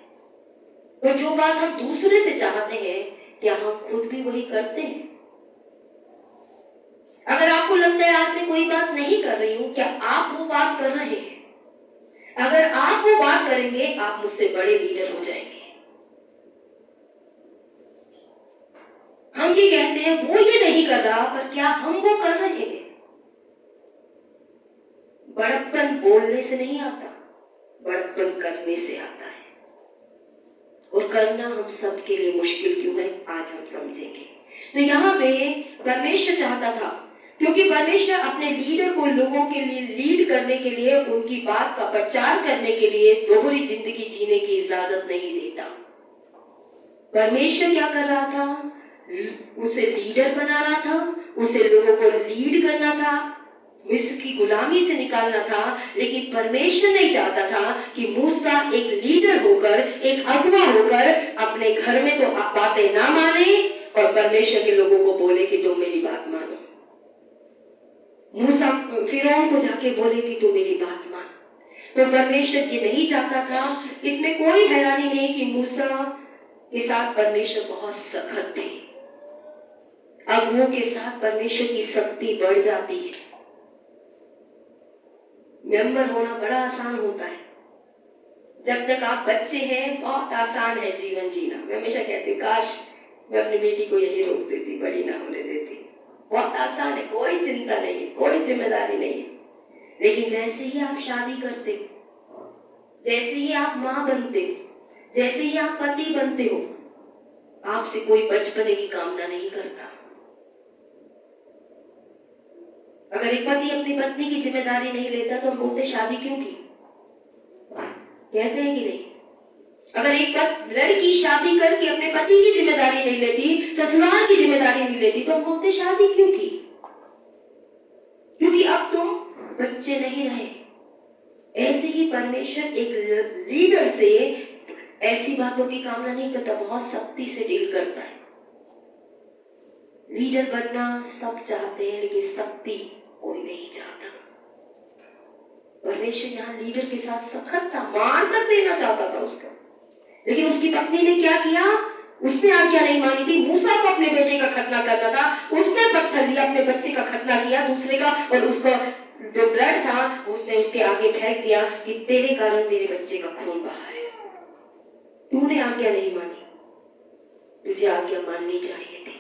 और जो बात हम दूसरे से चाहते हैं, क्या हम खुद भी वही करते हैं? अगर आपको लगता है आप में कोई बात नहीं कर रही हूं, क्या आप वो बात कर रहे हैं? अगर आप वो बात करेंगे, आप मुझसे बड़े लीडर हो जाएंगे। हम ये कहते हैं वो ये नहीं कर रहा, पर क्या हम वो कर रहे हैं? बड़प्पन बोलने से नहीं आता, बड़प्पन करने से आता है। और करना हम सबके लिए मुश्किल क्यों है, आज हम समझेंगे। तो यहाँ पे परमेश्वर चाहता था, क्योंकि परमेश्वर अपने लीडर को लोगों के लिए लीड करने के लिए, उनकी बात का प्रचार करने के लिए दोहरी जिंदगी जीने की इजाजत नहीं देता। परमेश्वर क्या कर रहा था? उसे लीडर बना रहा था, उसे लोगों को लीड करना था, मिस्र की गुलामी से निकालना था। लेकिन परमेश्वर नहीं चाहता था कि मूसा एक लीडर होकर, एक अगुवा होकर अपने घर में तो बातें ना माने और परमेश्वर के लोगों को बोले कि तुम मेरी बात मानो। मूसा फिरौन को जाके बोले कि तुम मेरी बात मान। तो परमेश्वर ये नहीं चाहता था। इसमें कोई हैरानी नहीं कि मूसा के साथ परमेश्वर बहुत सख्त थे। अगुओं के साथ परमेश्वर की शक्ति बढ़ जाती है। मेंबर होना बड़ा आसान होता है। जब तक आप बच्चे हैं बहुत आसान है जीवन जीना। मैं हमेशा कहती हूँ काश मैं अपनी बेटी को यही रोक देती, बड़ी ना होने देती। बहुत आसान है, कोई चिंता नहीं है, कोई जिम्मेदारी नहीं है। लेकिन जैसे ही आप शादी करते हो, जैसे ही आप माँ बनते हो, जैसे ही आप पति बनते हो, आपसे कोई बचपने की कामना नहीं करता। अगर एक पति अपनी पत्नी की जिम्मेदारी नहीं लेता तो हम बोलते शादी क्यों की? कहते हैं कि नहीं? अगर एक लड़की शादी करके अपने पति की जिम्मेदारी नहीं लेती, ससुराल की जिम्मेदारी नहीं लेती, तो हम बोलते शादी क्यों की? क्योंकि अब तुम बच्चे नहीं रहे। ऐसे ही परमेश्वर एक लीडर से ऐसी बातों की कामना नहीं करता, बहुत सख्ती से डील करता है। लीडर बनना सब चाहते हैं, लेकिन सख्ती कोई नहीं चाहता। परमेश्वर यहाँ लीडर के साथ सख्त था, मार तक देना चाहता था उसका। लेकिन उसकी पत्नी ने क्या किया? उसने आज्ञा नहीं मानी थी। मूसा को अपने बेटे का खतना करना था, उसने पत्थर लिया, अपने बच्चे का खतना किया दूसरे का, और उसका जो ब्लड था उसने उसके आगे फेंक दिया कि तेरे कारण मेरे बच्चे का खून बहा है। तूने आज्ञा नहीं मानी, तुझे आज्ञा माननी चाहिए थी।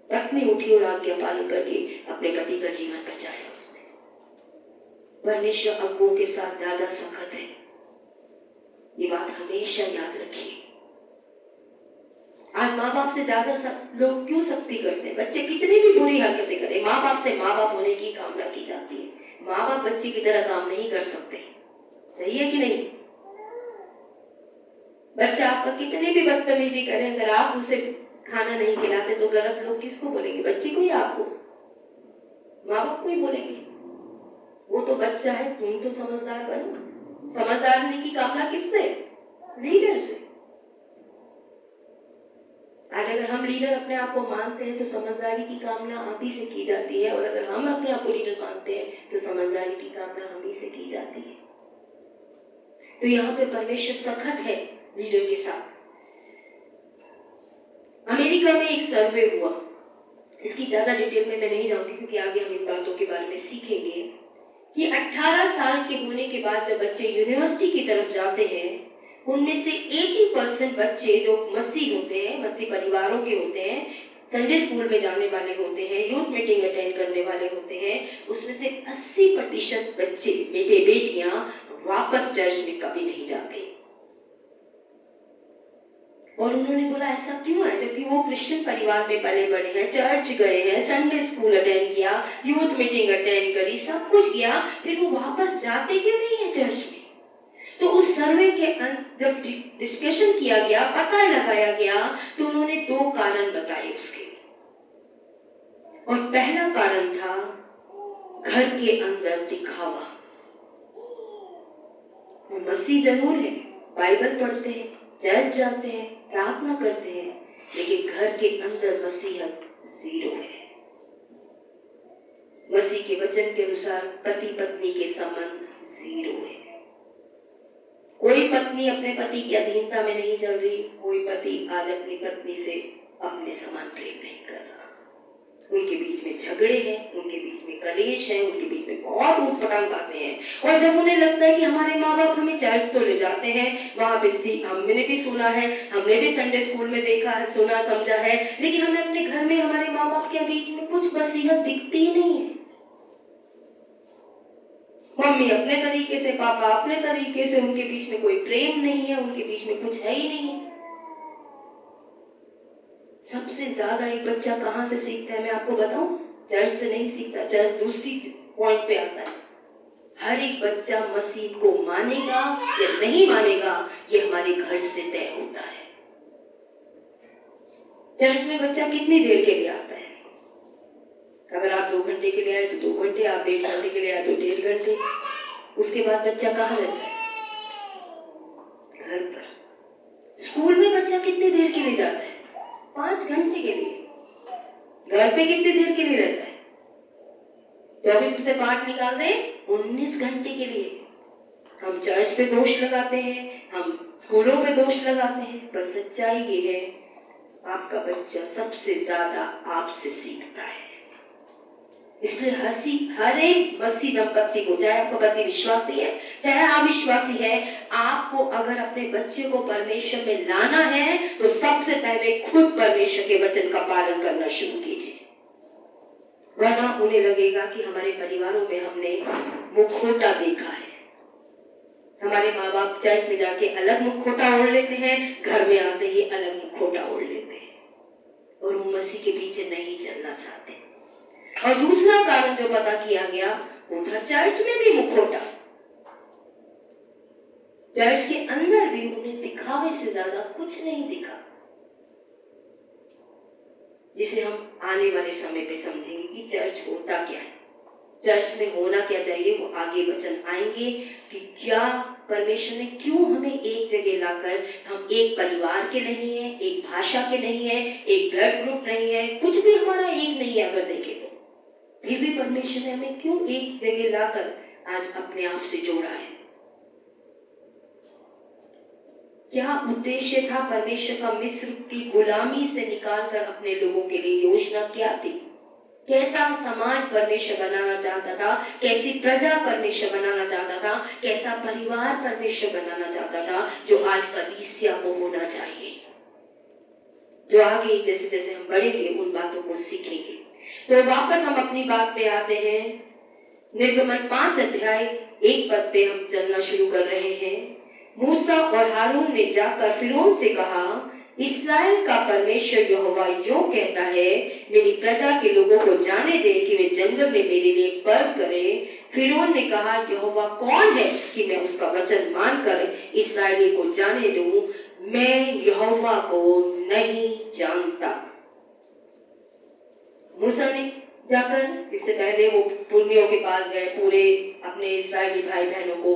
पत्नी उठी और आज्ञा पालन करके अपने पति का जीवन बचाया उसने। परमेश्वर अगुओं के साथ ज्यादा सख्त है, ये बात हमेशा याद रखिए। आज माँ बाप से ज्यादा लोग क्यों सख्ती करते हैं? बच्चे कितनी भी बुरी हरकतें करें, माँ बाप से माँ बाप होने की कामना की जाती है। माँ बाप बच्चे की तरह काम नहीं कर सकते। सही है कि नहीं? बच्चा आपका कितने भी बदतमीजी करे, अगर आप उसे खाना नहीं खिलाते तो गलत लोग किसको बोलेंगे? बच्चे को या आपको? माँ बाप को ही बोलेंगे। वो तो बच्चा है, तुम तो समझदार बनो। समझदार होने की कामना किससे? लीडर से। आज अगर हम लीडर अपने आप को मानते हैं तो समझदारी की कामना आप ही से की जाती है, और अगर हम अपने आप को लीडर मानते हैं तो समझदारी की कामना हम ही से की जाती है। तो यहाँ पे परमेश्वर सख्त है लीडर के साथ। अमेरिका में एक सर्वे हुआ, इसकी ज्यादा डिटेल में मैं नहीं जाऊंगी क्योंकि आगे हम इन बातों के बारे में सीखेंगे कि 18 साल के होने के बाद जब बच्चे यूनिवर्सिटी की तरफ जाते हैं, उनमें से 80% बच्चे जो मसीह होते हैं, मसीह परिवारों के होते हैं, संडे स्कूल में जाने वाले होते हैं, यूथ मीटिंग अटेंड करने वाले होते हैं, उसमें से 80% बच्चे, बेटे बेटियां वापस चर्च में कभी नहीं जाते। और उन्होंने बोला ऐसा क्यों है? जबकि वो क्रिश्चियन परिवार में पले बड़े हैं, चर्च गए हैं, संडे स्कूल अटेंड किया, यूथ मीटिंग अटेंड करी, सब कुछ किया, फिर वो वापस जाते क्यों नहीं है चर्च में? तो उस सर्वे के जब डिस्कशन किया गया, पता लगाया गया, तो उन्होंने 2 कारण बताए उसके। और पहला कारण था घर के अंदर दिखावा। वो मसीह जरूर है, बाइबल पढ़ते हैं, चर्च जाते हैं, प्रार्थना करते हैं, लेकिन घर के अंदर मसीहत 0 है। मसीह के वचन के अनुसार पति पत्नी के संबंध 0 है। कोई पत्नी अपने पति की अधीनता में नहीं चल रही, कोई पति आज अपनी पत्नी से अपने समान प्रेम नहीं कर रहा। उनके बीच में झगड़े हैं, उनके बीच में कलेश है, उनके बीच में बहुत ऊट-पटांग बातें हैं। और जब उन्हें लगता है कि हमारे माँ बाप हमें चर्च तो ले जाते हैं, वहां पे हमने भी सुना है, हमने भी संडे स्कूल में देखा है, सुना समझा है, लेकिन हमें अपने घर में हमारे माँ बाप के बीच में कुछ वसीयत दिखती ही नहीं है। मम्मी अपने तरीके से, पापा अपने तरीके से, उनके बीच में कोई प्रेम नहीं है, उनके बीच में कुछ है ही नहीं है। सबसे ज्यादा एक बच्चा कहां से सीखता है मैं आपको बताऊं? चर्च से नहीं सीखता, चर्च दूसरी पॉइंट पे आता है। हर एक बच्चा मसीह को मानेगा या नहीं मानेगा, ये हमारे घर से तय होता है। चर्च में बच्चा कितनी देर के लिए आता है? अगर आप 2 घंटे के लिए आए तो 2 घंटे, आप 1.5 घंटे के लिए आए तो 1.5 घंटे। उसके बाद बच्चा कहाँ रहता है? घर पर। स्कूल में बच्चा कितनी देर के लिए जाता है? 5 घंटे के लिए। घर पे कितनी देर के लिए रहता है? 24 में से 5 निकाल दें, 19 घंटे के लिए। हम चर्च पे दोष लगाते हैं, हम स्कूलों पे दोष लगाते हैं, पर सच्चाई ये है आपका बच्चा सबसे ज्यादा आपसे सीखता है। इसलिए हर एक मसीह दंपत्ति को, चाहे आपका पति विश्वासी है चाहे अविश्वासी है, आपको अगर अपने बच्चे को परमेश्वर में लाना है तो सबसे पहले खुद परमेश्वर के वचन का पालन करना शुरू कीजिए। वरना उन्हें लगेगा कि हमारे परिवारों में हमने मुखौटा देखा है। हमारे माँ बाप चर्च में जाके अलग मुखौटा ओढ़ लेते हैं, घर में आते ही अलग मुखौटा ओढ़ लेते हैं और वो मसीह के पीछे नहीं चलना चाहते। और दूसरा कारण जो पता किया गया वो था चर्च में भी मुखौटा। चर्च के अंदर भी उन्हें दिखावे से ज्यादा कुछ नहीं दिखा, जिसे हम आने वाले समय पे समझेंगे कि चर्च होता क्या है, चर्च में होना क्या चाहिए। वो आगे वचन आएंगे कि क्या परमेश्वर ने क्यों हमें एक जगह लाकर, हम एक परिवार के नहीं है, एक भाषा के नहीं है, एक ब्लड ग्रुप नहीं है, कुछ भी हमारा एक नहीं है अगर देखें तो, फिर भी परमेश्वर ने हमें क्यों एक जगह लाकर आज अपने आप से जोड़ा है। क्या उद्देश्य था परमेश्वर का मिस्र की गुलामी से निकालकर अपने लोगों के लिए योजना क्या थी? कैसा समाज परमेश्वर बनाना चाहता था, कैसी प्रजा परमेश्वर बनाना चाहता था, कैसा परिवार परमेश्वर बनाना चाहता था, जो आज कलीसिया को होना चाहिए, जो आगे जैसे जैसे हम बढ़ेंगे उन बातों को सीखेंगे। तो वापस हम अपनी बात पे आते हैं। निर्गमन 5 अध्याय 1 पद पे हम चलना शुरू कर रहे हैं। मूसा और हारून ने जाकर फिरौन से कहा, इस्राएल का परमेश्वर यहोवा यूं कहता है, मेरी प्रजा के लोगों को जाने दे कि वे जंगल में मेरे लिए पर्व करें। फिरौन ने कहा, यहोवा कौन है कि मैं उसका वचन मानकर इस्राएली को जाने दूं? मैं यहोवा को नहीं जानता। मूसा ने जाकर, इससे पहले वो पुर्नियों के पास गए, पूरे अपने इस्राएली भाई बहनों को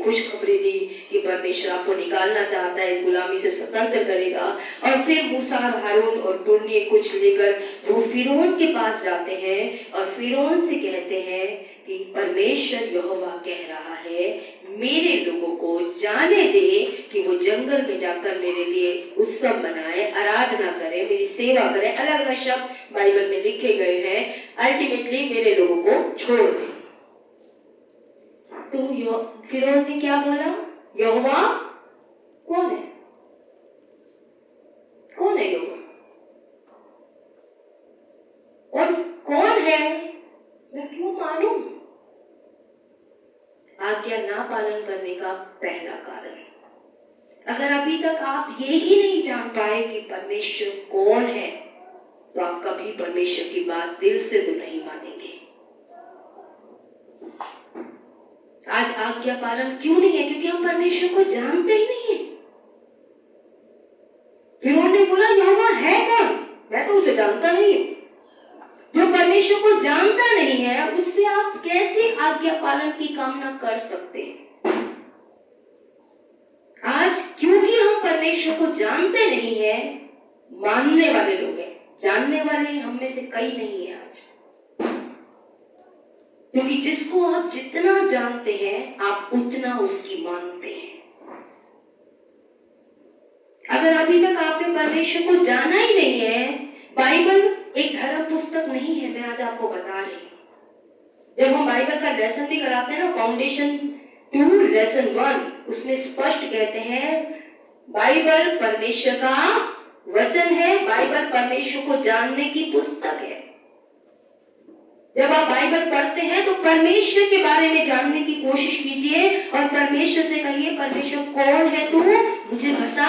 खुशखबरी दी कि परमेश्वर आपको निकालना चाहता है, इस गुलामी से स्वतंत्र करेगा। और फिर मूसा और हारून और पुर्निये कुछ लेकर वो फिरौन के पास जाते हैं और फिरौन से कहते हैं कि परमेश्वर यहोवा कह रहा है, मेरे लोगों को जाने दे कि वो जंगल में जाकर मेरे लिए उत्सव मनाए, आराधना करे, मेरी सेवा करे। अलग अलग शब्द बाइबल में लिखे गए हैं। अल्टीमेटली मेरे लोगों को छोड़ दे। तो फिरौन ने क्या बोला? यहोवा कौन है? कौन है यहोवा? और कौन है मैं क्यों मानूं? आज्ञा ना पालन करने का पहला कारण। अगर अभी तक आप ये ही नहीं जान पाए कि परमेश्वर कौन है, तो आप कभी परमेश्वर की बात दिल से तो नहीं मानेंगे। आज आज्ञा पालन क्यों नहीं है? क्योंकि हम परमेश्वर को जानते ही नहीं है। फिर उन्होंने बोला, यहोवा है कौन? मैं तो उसे जानता नहीं हूं। जो परमेश्वर को जानता नहीं है, उससे आप कैसे आज्ञा पालन की कामना कर सकते हैं? आज क्योंकि हम परमेश्वर को जानते नहीं है, मानने वाले लोग हैं, जानने वाले हम में से कई नहीं है आज। क्योंकि जिसको आप जितना जानते हैं, आप उतना उसकी मानते हैं। अगर अभी तक आपने परमेश्वर को जाना ही नहीं है, बाइबल एक धर्म पुस्तक नहीं है, मैं आज आपको बता रही हूं। जब हम बाइबल का लेसन भी कराते हैं ना, फाउंडेशन 2 लेसन 1, उसमें स्पष्ट कहते हैं बाइबल परमेश्वर का वचन है, बाइबल परमेश्वर को जानने की पुस्तक है। जब आप बाइबल पढ़ते हैं तो परमेश्वर के बारे में जानने की कोशिश कीजिए और परमेश्वर से कहिए, परमेश्वर कौन है तू, मुझे बता।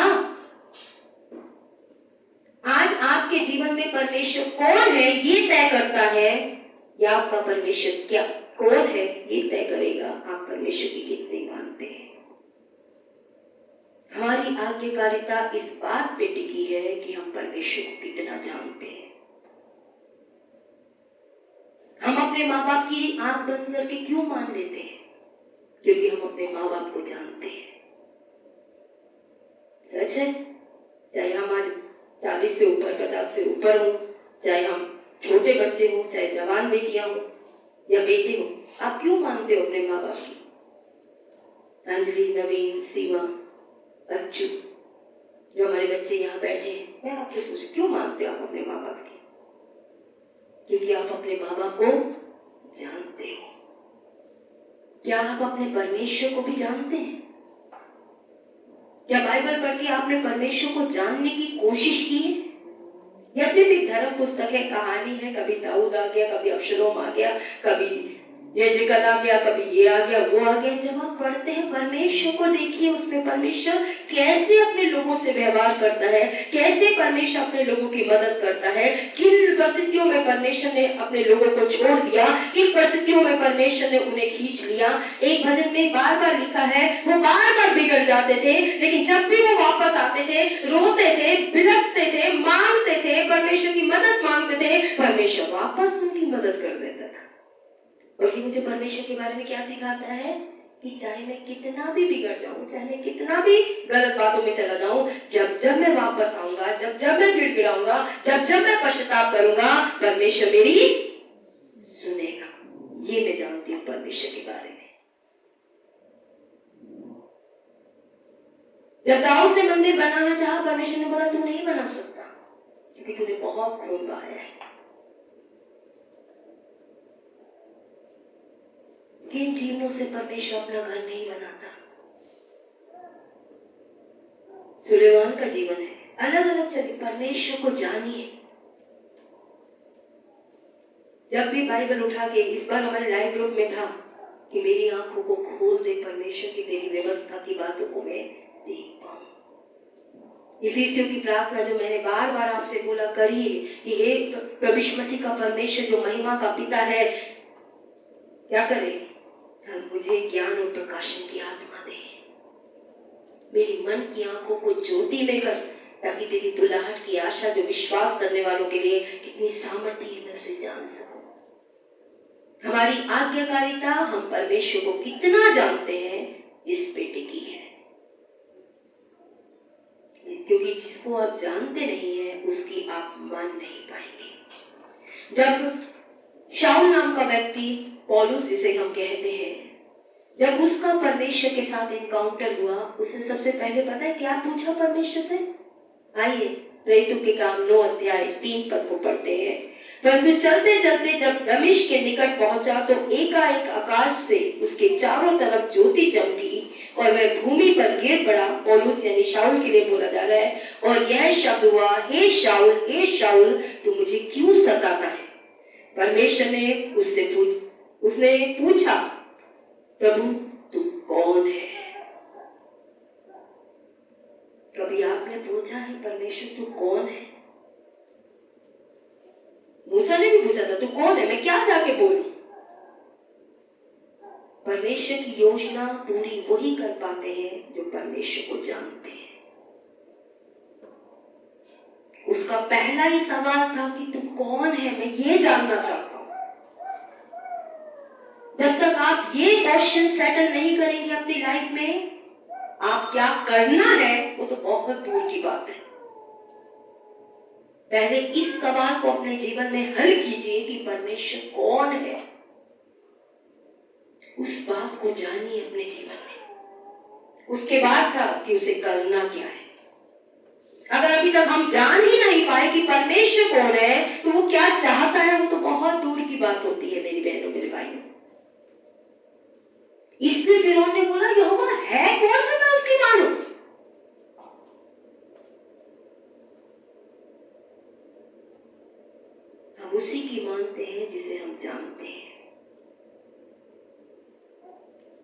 आज आपके जीवन में परमेश्वर कौन है ये तय करता है, या आपका परमेश्वर क्या कौन है ये तय करेगा आप परमेश्वर की कितनी मानते हैं। हमारी आज्ञाकारिता इस बात पे टिकी है कि हम परमेश्वर को कितना जानते हैं। हम अपने माँ बाप की आंख बंद करके क्यों मान लेते हैं? क्योंकि हम अपने माँ बाप को जानते हैं। सच है, चाहे हम आज 40 से ऊपर, 50 से ऊपर हो, चाहे हम छोटे बच्चे हो, चाहे जवान बेटियां हो या बेटे हो, आप क्यों मानते हो अपने माँ बाप की? अंजलि, नवीन, सीमा, अच्छू, जो हमारे बच्चे यहाँ बैठे हैं, मैं आपसे पूछ, क्यों मानते हो आप अपने माँ बाप की? क्योंकि आप अपने माँ बाप को जानते हो। क्या आप अपने परमेश्वर को भी जानते हैं? क्या बाइबल पढ़ के आपने परमेश्वर को जानने की कोशिश की है? या सिर्फ एक धर्म पुस्तक है, कहानी है, कभी दाऊद आ गया, कभी अब्शलोम आ गया, कभी ये जिक्र आ गया, कभी ये आ गया, वो आ गया। जब आप पढ़ते हैं परमेश्वर को देखिए, उसमें परमेश्वर कैसे अपने लोगों से व्यवहार करता है, कैसे परमेश्वर अपने लोगों की मदद करता है, किन परिस्थितियों में परमेश्वर ने अपने लोगों को छोड़ दिया, किन परिस्थितियों में परमेश्वर ने उन्हें खींच लिया। एक भजन में बार बार लिखा है, वो बार बार बिगड़ जाते थे, लेकिन जब भी वो वापस आते थे, रोते थे, बिलखते थे, मांगते थे, परमेश्वर की मदद मांगते थे, परमेश्वर वापस उनकी मदद कर देता था। और ये मुझे परमेश्वर के बारे में क्या सिखाता है कि चाहे मैं कितना भी बिगड़ जाऊं, चाहे मैं कितना भी गलत बातों में चला जाऊं, जब जब मैं वापस आऊंगा, जब जब मैं गिड़गिड़ाऊंगा, जब जब मैं पश्चाताप करूंगा, परमेश्वर मेरी सुनेगा। ये मैं जानती हूँ परमेश्वर के बारे में। जब दाऊद ने मंदिर बनाना चाहा, परमेश्वर ने बोला तू नहीं बना सकता, क्योंकि तूने बहुत खून बहाया है। किन जीवनों से परमेश्वर अपना घर नहीं बनाता? सुलेमान का जीवन है, अलग अलग चलिए, परमेश्वर को जानिए। जब भी बाइबल उठा के, इस बार हमारे लाइव ग्रुप में था कि मेरी आंखों को खोल दे परमेश्वर की तेरी व्यवस्था की बातों को मैं देख पाऊं। इफिसियों की प्रार्थना जो मैंने बार बार आपसे बोला करिए कि हे प्रभु यीशु मसीह का परमेश्वर जो महिमा का पिता है, क्या करे? मुझे ज्ञान और प्रकाशन की आत्मा दे, मेरी मन की आंखों को ज्योति में कर, ताकि तेरी बुलाहट की आशा जो विश्वास करने वालों के लिए कितनी सामर्थ्य है, मैं उसे जान सकूं। हमारी आज्ञाकारिता हम परमेश्वर को कितना जानते हैं इस पे टिकी है, क्योंकि जिसको आप जानते नहीं है उसकी आप मान नहीं पाएंगे। जब शाऊल नाम का व्यक्ति, पौलुस जिसे हम कहते हैं, जब उसका परमेश्वर के साथ इनकाउंटर हुआ, उसने सबसे पहले पता है क्या पूछा परमेश्वर से? आइए प्रेरितों के काम 9 अध्याय 3 पद को पढ़ते हैं। परंतु चलते चलते जब दमिश्क के निकट पहुंचा तो एकाएक आकाश से उसके चारों तरफ ज्योति चमकी और वह भूमि पर गिर पड़ा। पौलुस यानी शाऊल के लिए बोला जा रहा है, और यह शब्द हुआ, हे शाऊल तू मुझे क्यों सताता है? परमेश्वर ने उसने पूछा, प्रभु तू कौन है? कभी आपने पूछा है परमेश्वर तू कौन है? मूसा ने भी पूछा था तू कौन है, मैं क्या जाके बोलूं? परमेश्वर की योजना पूरी वही कर पाते हैं जो परमेश्वर को जानते हैं। उसका पहला ही सवाल था कि तू कौन है, मैं ये जानना चाहता हूं। जब तक आप ये क्वेश्चन सेटल नहीं करेंगे अपनी लाइफ में, आप क्या करना है वो तो बहुत दूर की बात है। पहले इस सवाल को अपने जीवन में हल कीजिए कि परमेश्वर कौन है, उस बात को जानिए अपने जीवन में। उसके बाद था कि उसे करना क्या है। अगर अभी तक हम जान ही नहीं पाए कि परमेश्वर कौन है, तो वो क्या चाहता है, वो तो बहुत दूर की बात होती है मेरी बहनों मेरे भाइयों। इसलिए फिरौन ने बोला यहोवा है कौन तो मैं उसकी मानूं। हम उसी की मानते हैं जिसे हम जानते हैं,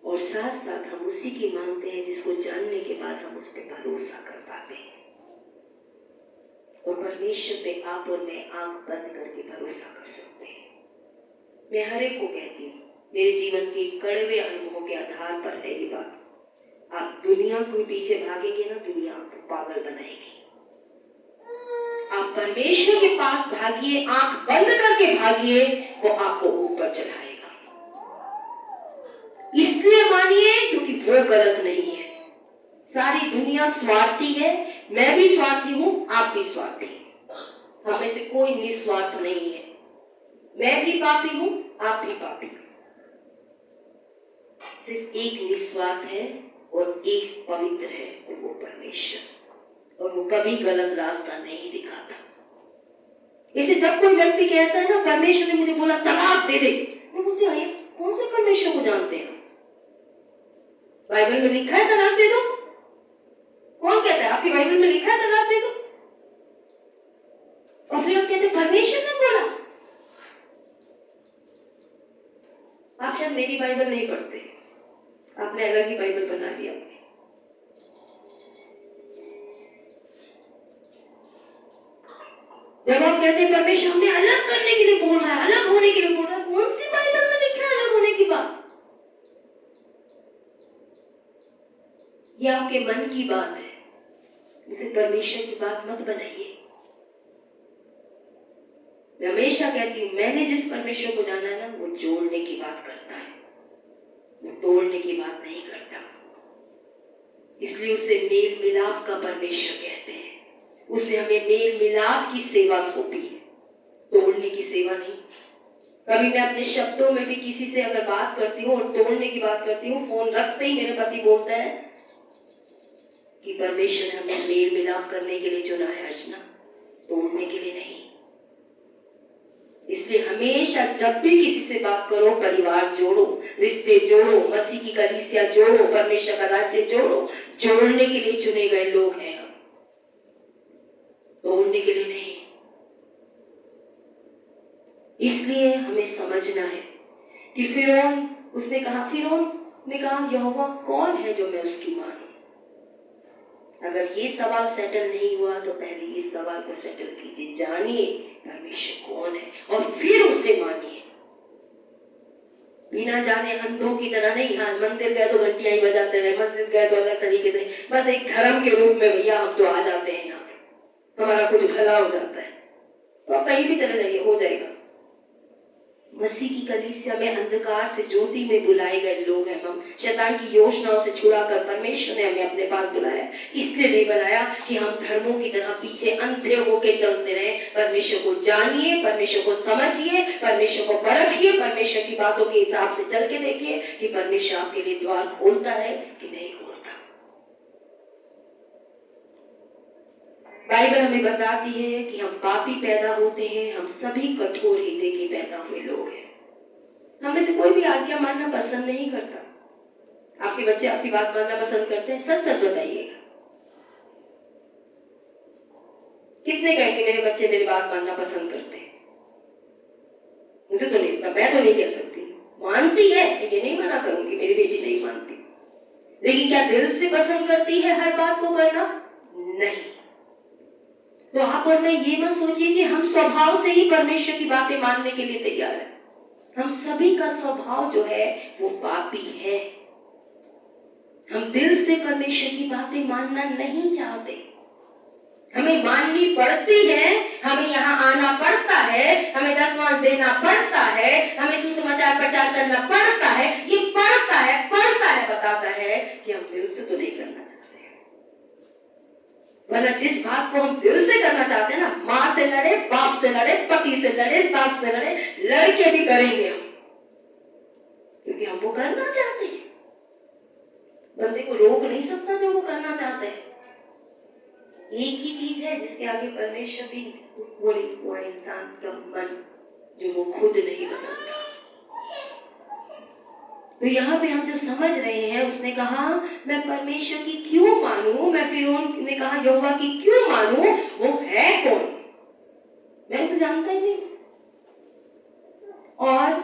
और साथ साथ हम उसी की मानते हैं जिसको जानने के बाद हम उस पर भरोसा कर पाते हैं। और परमेश्वर पे आप और मैं आंख बंद करके भरोसा कर सकते हैं। मैं हर एक को कहती हूँ, मेरे जीवन के कड़वे अनुभवों के आधार पर है ये बात। आप दुनिया के पीछे भागेंगे ना, दुनिया आपको पागल बनाएगी। आप परमेश्वर के पास भागिए, आंख बंद करके भागिए, वो आपको ऊपर चढ़ाएगा। इसलिए मानिए क्योंकि वो गलत नहीं है। सारी दुनिया स्वार्थी है, मैं भी स्वार्थी हूं, आप भी स्वार्थी हैं। हम में से कोई निस्वार्थ नहीं है। मैं भी पापी हूं, आप भी पापी। सिर्फ एक निस्वार्थ है, और एक पवित्र है और वो परमेश्वर, और वो कभी गलत रास्ता नहीं दिखाता। इसे जब कोई व्यक्ति कहता है ना परमेश्वर ने मुझे बोला तलाक दे दे, मैं बोलती हूँ कौन से परमेश्वर को जानते हैं? बाइबल में लिखा है तलाक दे दो? कौन कहता है? आपकी बाइबल में लिखा है तलाक दे दो? और फिर आप कहते परमेश्वर ने बोला। आप शायद मेरी बाइबल नहीं पढ़ते, आपने अलग ही बाइबल बना लिया अपनी। जब आप कहते हैं परमेश्वर हमें अलग करने के लिए बोल रहा है, अलग होने के लिए बोल रहा है, कौन सी बाइबल में लिखा है अलग होने की बात? ये आपके मन की बात है, उसे परमेश्वर की बात मत बनाइए। मैं हमेशा कहती हूँ मैंने जिस परमेश्वर को जाना है ना, वो जोड़ने की बात करता है, वो तोड़ने की बात नहीं करता। इसलिए उसे मेल मिलाप का परमेश्वर कहते हैं। उसे हमें मेल मिलाप की सेवा सौंपी है, तोड़ने की सेवा नहीं। कभी मैं अपने शब्दों में भी किसी से अगर बात करती हूँ और तोड़ने की बात करती हूँ, फोन रखते ही मेरे पति बोलता है कि परमेश्वर ने हमें मेल मिलाप करने के लिए चुना है अर्चना, तोड़ने के लिए नहीं। इसलिए हमेशा जब भी किसी से बात करो, परिवार जोड़ो, रिश्ते जोड़ो, मसीह की कलीसिया जोड़ो, परमेश्वर का राज्य जोड़ो। जोड़ने के लिए चुने गए लोग हैं हम, तोड़ने के लिए नहीं। इसलिए हमें समझना है कि फिरौन, उसने कहा, फिरौन ने कहा यहोवा कौन है जो मैं उसकी मानूं? अगर ये सवाल सेटल नहीं हुआ तो पहले इस सवाल को सेटल कीजिए, जानिए परमेश्वर कौन है और फिर उसे मानिए। बिना जाने अंधों की तरह नहीं। हाँ, मंदिर गए तो घंटियां ही बजाते रहे, मस्जिद गए तो अलग तरीके से, बस एक धर्म के रूप में भैया हम तो आ जाते हैं, यहाँ पे हमारा कुछ भला हो जाता है, तो आप कहीं भी चले जाइए, हो जाएगा। मसीह की कलीसिया में अंधकार से ज्योति में बुलाए गए लोग हैं हम। शैतान की योजनाओं से छुड़ाकर परमेश्वर ने हमें अपने पास बुलाया। इसलिए नहीं बनाया कि हम धर्मों की तरह पीछे अंधे होके चलते रहे। परमेश्वर को जानिए, परमेश्वर को समझिए, परमेश्वर को परखिए, परमेश्वर की बातों के हिसाब से चल के देखिए कि परमेश्वर आपके लिए द्वार खोलता है कि नहीं खोलता। बाइबल हमें बताती है कि हम पापी पैदा होते हैं, हम सभी कठोर हृदय के पैदा हुए लोग हैं। हम में से कोई भी आज्ञा मानना पसंद नहीं करता। आपके बच्चे आपकी बात मानना पसंद करते हैं? सच सच बताइएगा, कितने कहेंगे मेरे बच्चे मेरी बात मानना पसंद करते हैं? मुझे तो नहीं पता, मैं तो नहीं कह सकती। मानती है, ये नहीं मना करूंगी मेरी बेटी नहीं मानती, लेकिन क्या दिल से पसंद करती है हर बात को करना? नहीं। तो आप और मैं ये मत सोचिए कि हम स्वभाव से ही परमेश्वर की बातें मानने के लिए तैयार हैं। हम सभी का स्वभाव जो है वो पापी है। हम दिल से परमेश्वर की बातें मानना नहीं चाहते। हमें माननी पड़ती है, हमें यहाँ आना पड़ता है, हमें दसवां देना पड़ता है, हमें सुसमाचार प्रचार करना पड़ता है। ये पड़ता है बताता है कि हम दिल से तो नहीं करना चाहते। वरना जिस बात को हम दिल से करना चाहते हैं ना, माँ से लड़े, बाप से लड़े, पति से लड़े, सास से लड़े, लड़के भी करेंगे हम, क्योंकि हम वो करना चाहते हैं। बंदे को रोक नहीं सकता जो वो करना चाहते हैं। एक ही चीज है जिसके आगे परमेश्वर भी वो नहीं हुआ, इंसान का मन जो वो खुद नहीं बदलता। तो यहाँ पे हम जो समझ रहे हैं, उसने कहा मैं परमेश्वर की क्यों मानूं? मैं फिरौन ने कहा यहोवा की क्यों मानूं? वो है कौन? मैं तो जानता ही नहीं। और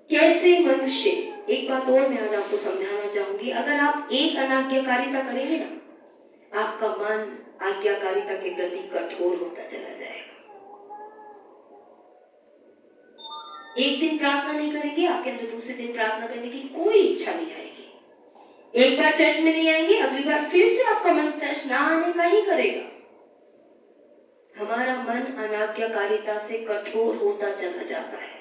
कैसे मनुष्य, एक बात और मैं आज आपको समझाना चाहूंगी, अगर आप एक अनाज्ञाकारिता करेंगे ना, आपका मन आज्ञाकारिता के प्रति कठोर होता चला जाएगा। एक दिन प्रार्थना नहीं करेंगे, आपके अंदर दूसरे दिन प्रार्थना करने की कोई इच्छा नहीं आएगी। एक बार चर्च में नहीं आएंगे, अगली बार फिर से आपका मन चर्च ना आने का ही करेगा। हमारा मन अनाज्ञाकारिता से कठोर होता चला जाता है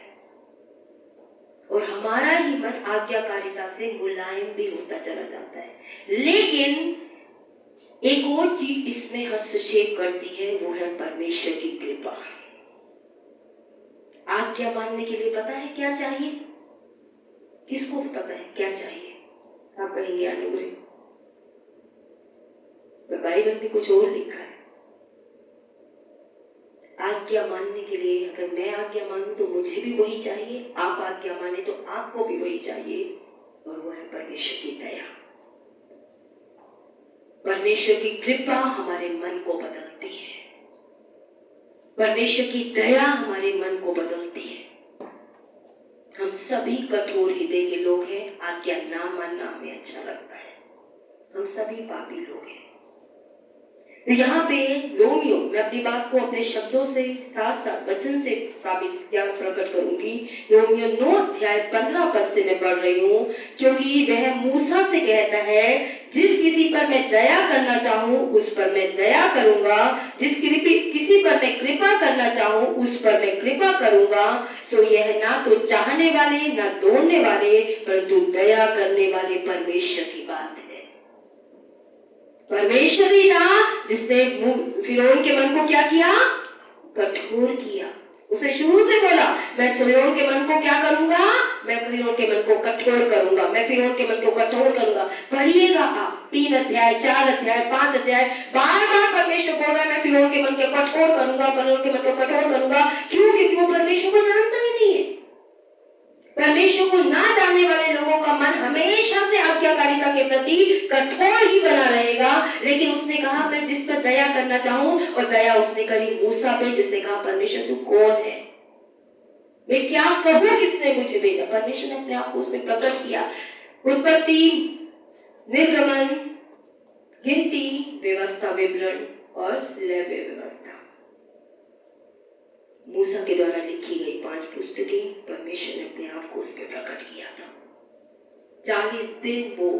और हमारा ही मन आज्ञाकारिता से मुलायम भी होता चला जाता है। लेकिन एक और चीज इसमें हस्तक्षेप करती है, वो है परमेश्वर की कृपा। आज्ञा मानने के लिए पता है क्या चाहिए? किसको पता है क्या चाहिए? आप कहेंगे अनुग्रह, पर बाइबल में कुछ और लिखा है। आज्ञा मानने के लिए अगर मैं आज्ञा मानूं तो मुझे भी वही चाहिए, आप आज्ञा माने तो आपको भी वही चाहिए, और वो है परमेश्वर की दया। परमेश्वर की कृपा हमारे मन को बदलती है, परमेश्वर की दया हमारे मन को बदलती है। हम सभी कठोर हृदय के लोग हैं, आज्ञा ना मानना हमें अच्छा लगता है, हम सभी पापी लोग हैं। तो यहाँ पे रोमियो, मैं अपनी बात को अपने शब्दों से साथ साथ वचन से साबित क्या प्रकट करूंगी। रोमियो 9 अध्याय 15 पद से मैं पढ़ रही हूँ, क्योंकि वह मूसा से कहता है, जिस किसी पर मैं दया करना चाहूँ उस पर मैं दया करूंगा, जिस किसी पर मैं कृपा करना चाहूँ उस पर मैं कृपा करूंगा। सो यह ना तो चाहने वाले ना दौड़ने वाले परंतु दया करने वाले परमेश्वर की बात है। परमेश्वर ही था जिसने फिरौन के मन को क्या किया? कठोर किया। उसे शुरू से बोला, मैं फिरौन के मन को क्या करूंगा? मैं फिरौन के मन को कठोर करूंगा, मैं फिरौन के मन को कठोर करूंगा। पढ़िएगा आप 3 अध्याय 4 अध्याय 5 अध्याय, बार बार परमेश्वर बोल रहा है मैं फिरौन के मन को कठोर करूंगा, फिरौन के मन को कठोर करूंगा। क्यों? क्योंकि वो परमेश्वर को जानता ही नहीं है। परमेश्वर को ना जानने वाले लोगों का मन हमेशा से आज्ञाकारिता के प्रति कठोर ही बना रहेगा। लेकिन उसने कहा मैं जिस पर दया करना चाहूं, और दया उसने करी मूसा पे, जिसने कहा परमेश्वर तू कौन है, मैं क्या कहूं, किसने मुझे भेजा? परमेश्वर ने अपने आप को उसमें प्रकट किया। उत्पत्ति, निर्गमन, गिनती, व्यवस्था विवरण और लेव्य व्यवस्था, मूसा के द्वारा लिखी गई 5 पुस्तकें परमेश्वर ने अपने आप को उसमें प्रकट किया था। 40 दिन वो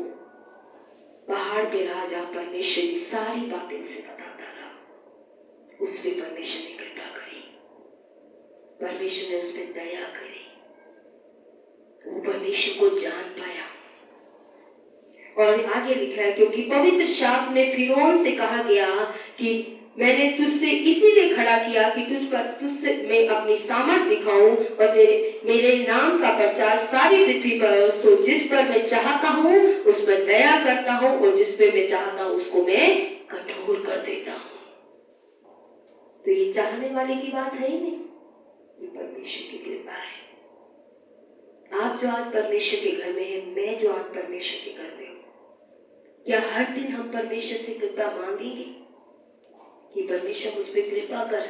पहाड़ पे रहा जहां परमेश्वर की सारी बातें उसे बताता रहा। उस पे परमेश्वर ने कृपा करी, परमेश्वर ने उस पे दया करी, वो परमेश्वर को जान पाया। और आगे लिखा है, क्योंकि पवित्र शास्त्र में फिरौन से कहा गया कि मैंने तुझसे इसीलिए खड़ा किया कि तुझसे मैं अपनी सामर्थ दिखाऊं और मेरे नाम का प्रचार सारी पृथ्वी पर हो। सो जिस पर मैं चाहता हूं उस पर दया करता हूं, और जिस पर मैं चाहता हूं उसको मैं कठोर कर देता हूं। तो ये चाहने वाले की बात है ही नहीं, ये परमेश्वर की कृपा है। आप जो आज परमेश्वर के घर में है, मैं जो आज परमेश्वर के घर में हूं, क्या हर दिन हम परमेश्वर से कृपा मांगेंगे कि परमेश्वर मुझ पे कृपा कर,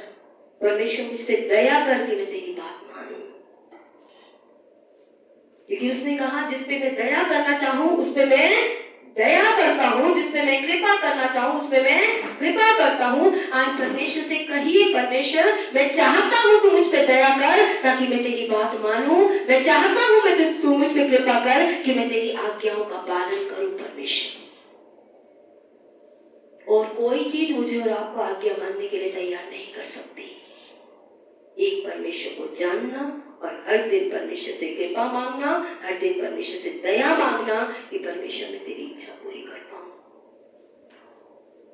परमेश्वर मुझ पे दया कर कि मैं तेरी बात मानूं? क्योंकि उसने कहा जिस पे मैं दया करना चाहूं उस पे मैं दया करता हूं, जिस पे मैं कृपा करना चाहूं उस पे मैं कृपा करता हूं। आज परमेश्वर से कहिए, परमेश्वर मैं चाहता हूं तू मुझ पे दया कर ताकि मैं तेरी बात मानूं, मैं चाहता हूं तू मुझ पे कृपा कर कि मैं तेरी आज्ञाओं का पालन करूं परमेश्वर। और कोई चीज मुझे और आपको आज्ञा मानने के लिए तैयार नहीं कर सकती। एक परमेश्वर को जानना और हर दिन परमेश्वर से कृपा मांगना, हर दिन परमेश्वर से दया मांगना कि परमेश्वर मैं तेरी इच्छा पूरी कर पाऊं।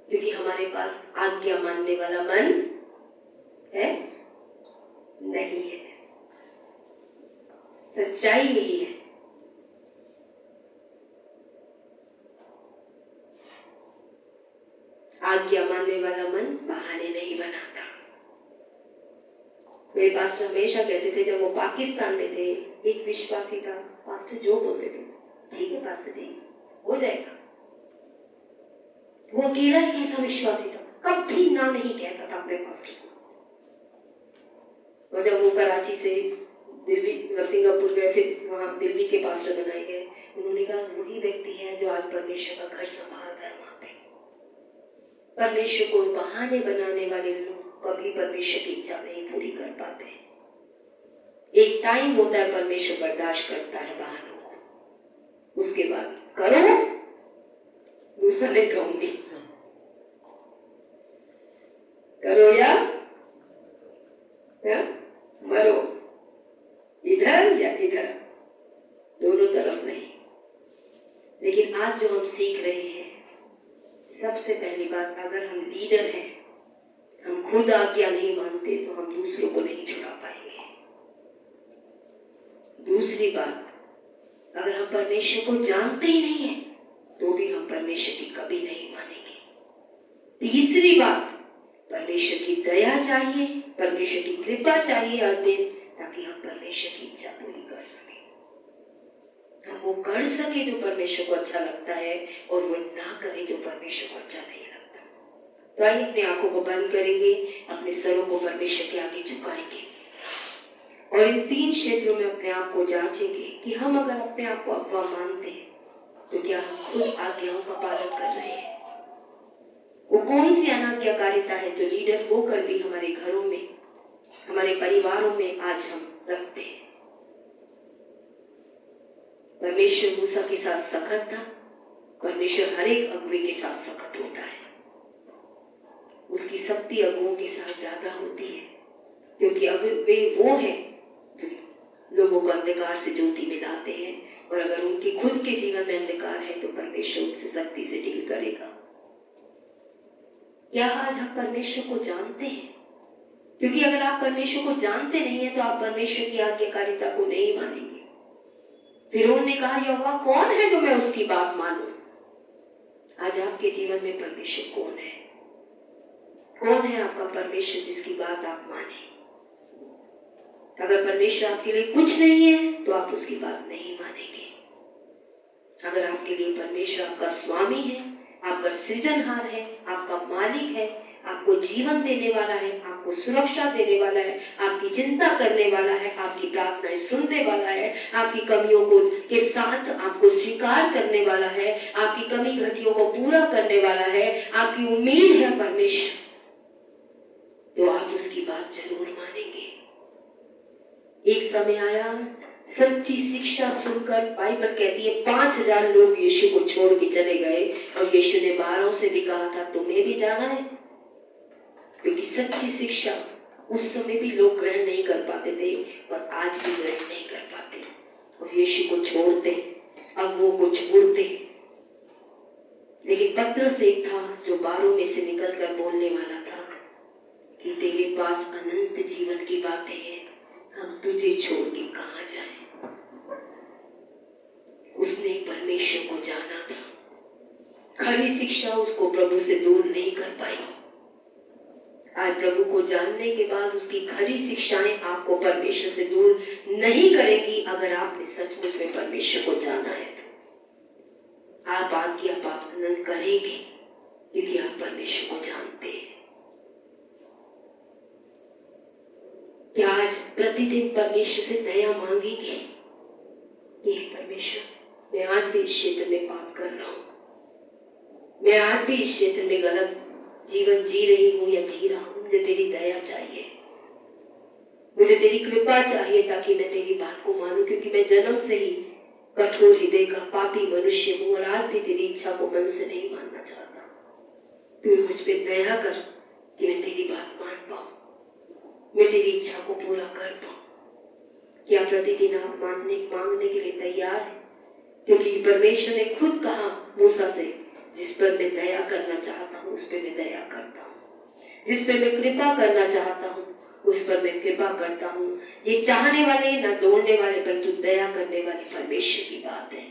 क्योंकि हमारे पास आज्ञा मानने वाला मन है नहीं है। सच्चाई यही है। आज्ञा मानने वाला मन बहाने नहीं बनाता। मेरे पास्टर हमेशा कहते थे, जब वो पाकिस्तान में थे, एक विश्वासी था, पास्टर जो बोलते थे ठीक है पास्टर जी हो जाएगा। वो अकेला एक ऐसा विश्वासी था, कभी ना नहीं कहता था अपने पास्टर को। और जब वो कराची से दिल्ली सिंगापुर गए, फिर वहां दिल्ली के पास्टर बनाए गए, उन्होंने कहा वही व्यक्ति है जो आज परमेश्वर का घर संभालता है। वहां पे परमेश्वर को बहाने बनाने वाले लोग कभी परमेश्वर की इच्छा नहीं पूरी कर पाते। एक टाइम होता है परमेश्वर बर्दाश्त करता है बहानों को, उसके बाद करो, दूसरा नहीं कहूंगी, करो या मरो, इधर या इधर, दोनों तरफ नहीं। लेकिन आज जो हम सीख रहे हैं, सबसे पहली बात, अगर हम लीडर हैं, हम खुद आज्ञा नहीं मानते तो हम दूसरों को नहीं छुड़ा पाएंगे। दूसरी बात, अगर हम परमेश्वर को जानते ही नहीं है तो भी हम परमेश्वर की कभी नहीं मानेंगे। तीसरी बात, परमेश्वर की दया चाहिए, परमेश्वर की कृपा चाहिए हर दिन, ताकि हम परमेश्वर की इच्छा पूरी कर सके। हम वो कर सके जो परमेश्वर को अच्छा लगता है और वो ना करे जो परमेश्वर को अच्छा नहीं लगता। तो आइए अपनी आंखों को बंद करेंगे, अपने सरों को परमेश्वर के आगे झुकाएंगे और इन 3 क्षेत्रों में अपने आप को जांचेंगे कि हम अगर अपने आप को अपवा मानते हैं तो क्या हम खुद आज्ञाओं का पालन कर रहे हैं। वो कौन सी अनाज्ञाकारिता है जो लीडर होकर भी हमारे घरों में, हमारे परिवारों में आज हम रखते हैं। परमेश्वर मूसा के साथ सख्त था, परमेश्वर हर एक अगुवे के साथ सख्त होता है। उसकी शक्ति अगुवों के साथ ज्यादा होती है, क्योंकि अगुवे वो है जो लोगों को अंधकार से ज्योति में लाते हैं, और अगर उनके खुद के जीवन में अंधकार है तो परमेश्वर उनसे सख्ती से डील करेगा। क्या आज हम परमेश्वर को जानते हैं? क्योंकि अगर आप परमेश्वर को जानते नहीं है तो आप परमेश्वर की आज्ञाकारिता को नहीं मानेंगे। फिरौन ने कहा, यहोवा कौन है जो मैं उसकी बात मानूं? आज आपके जीवन में परमेश्वर कौन है? कौन है आपका परमेश्वर जिसकी बात आप माने? अगर परमेश्वर आपके लिए कुछ नहीं है तो आप उसकी बात नहीं मानेंगे। अगर आपके लिए परमेश्वर आपका स्वामी है, आपका सृजनहार है, आपका मालिक है, आपको जीवन देने वाला है, आपको सुरक्षा देने वाला है, आपकी चिंता करने वाला है, आपकी प्रार्थनाएं सुनने वाला है, आपकी कमियों को के साथ आपको स्वीकार करने वाला है, आपकी कमी घटियों को पूरा करने वाला है, आपकी उम्मीद है परमेश्वर, तो आप उसकी बात जरूर मानेंगे। एक समय आया, सच्ची शिक्षा सुनकर बाइबल कहती है 5000 लोग यीशु को छोड़ के चले गए, और यीशु ने 12 से भी कहा था तुम्हें भी जाना है, क्योंकि सच्ची शिक्षा उस समय भी लोग ग्रहण नहीं कर पाते थे और आज भी ग्रहण नहीं कर पाते, और यीशु को छोड़ते, अगुवों को छोड़ते। लेकिन पतरस एक था जो 12 में से निकलकर बोलने वाला था कि तेरे पास अनंत जीवन की बातें हैं, हम तुझे छोड़ के कहां जाएं। उसने परमेश्वर को जाना था। खरी शिक्षा उसको प्रभु से दूर नहीं कर पाई। आज प्रभु को जानने के बाद उसकी खरी शिक्षाएं आपको परमेश्वर से दूर नहीं करेंगी। अगर आपने सचमुच में परमेश्वर को जाना है तो आप आज्ञा पालन करेंगे, क्योंकि आप परमेश्वर को जानते हैं। क्या आज प्रतिदिन परमेश्वर से दया मांगेंगे? ये परमेश्वर, मैं आज भी इस क्षेत्र में पाप कर रहा हूं, मैं आज भी इस क्षेत्र में गलत जीवन जी रही हूं या जी रहा हूं, मुझे तेरी दया चाहिए, मुझे तेरी कृपा चाहिए, ताकि मैं तेरी बात को मानूं, क्योंकि मैं जन्म से ही कठोर हृदय का पापी मनुष्य हूं और आज भी तेरी इच्छा को मन से नहीं मानना चाहता। तू मुझ पर दया कर कि मैं तेरी बात मान पाऊं, मैं तेरी इच्छा को पूरा कर पाऊं। क्या प्रतिदिन आप मांगने के लिए तैयार हैं? क्योंकि परमेश्वर ने खुद कहा मूसा से, जिस पर मैं दया करना चाहता हूं उस पर मैं दया करता हूं, जिस पर मैं कृपा करना चाहता हूं उस पर मैं कृपा करता हूं। ये चाहने वाले ना दौड़ने वाले, परंतु दया करने वाले परमेश्वर की बात है।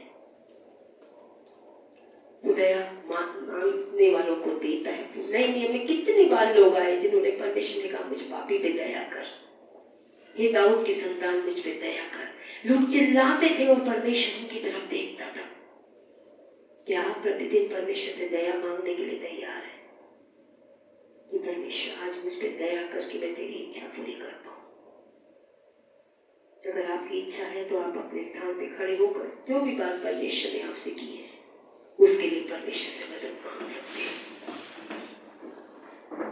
दया मांगने वालों को देता है। नए नियम में कितनी बार लोग आए जिन्होंने परमेश्वर ने कहा मुझ पापी पे दया कर, हे दाऊद की संतान मुझ पे दया कर। लोग चिल्लाते थे और परमेश्वर की तरफ देखता था। क्या आप प्रतिदिन परमेश्वर से दया मांगने के लिए तैयार है कि परमेश्वर आज मुझ पे दया करके मैं तेरी इच्छा पूरी कर पाऊं? अगर आपकी इच्छा है तो आप अपने स्थान पे खड़े होकर जो भी बात परमेश्वर ने आपसे की है उसके लिए परमेश्वर से मदद मांग सकते हैं।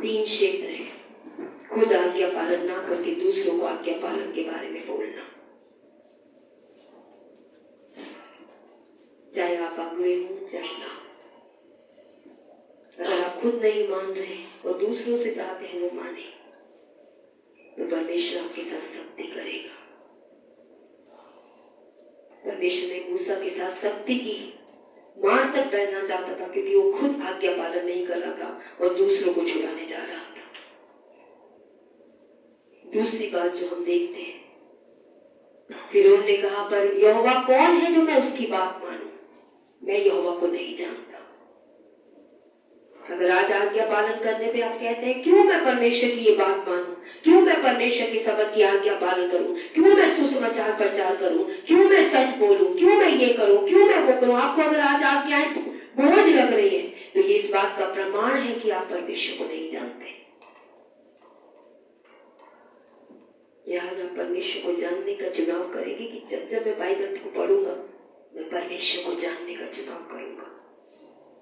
3 क्षेत्र हैं। खुद आज्ञा पालन ना करके दूसरों को आज्ञा पालन के बारे में बोलना, चाहे आप अगुवे हो चाहे ना। अगर आप खुद नहीं मान रहे और दूसरों से चाहते हैं वो माने, तो परमेश्वर आपके साथ सख्ती करेगा। परमेश्वर ने मूसा के साथ सख्ती की, मार तक डालना चाहता था, क्योंकि वो खुद आज्ञा पालन नहीं कर रहा था और दूसरों को छुड़ाने जा रहा था। दूसरी बात जो हम देखते हैं, फिर उन्होंने कहा, पर यहोवा कौन है जो मैं उसकी बात मानूं? मैं यहोवा को नहीं जानता। अगर आज आज्ञा पालन करने पे आप कहते हैं, क्यों मैं परमेश्वर की ये बात मानूं, क्यों मैं परमेश्वर के शब्द की आज्ञा पालन करूं, क्यों मैं सुसमाचार प्रचार करूं, क्यों मैं सच बोलूं, क्यों मैं ये करूं, क्यों मैं वो करूं, आपको अगर आज आज्ञाएं बोझ लग रही है तो ये इस बात का प्रमाण है कि आप परमेश्वर को नहीं जानते। आज आप परमेश्वर को जानने का चुनाव करेंगे कि जब जब मैं बाइबल को पढ़ूंगा मैं परमेश्वर को जानने का चुनाव करूंगा।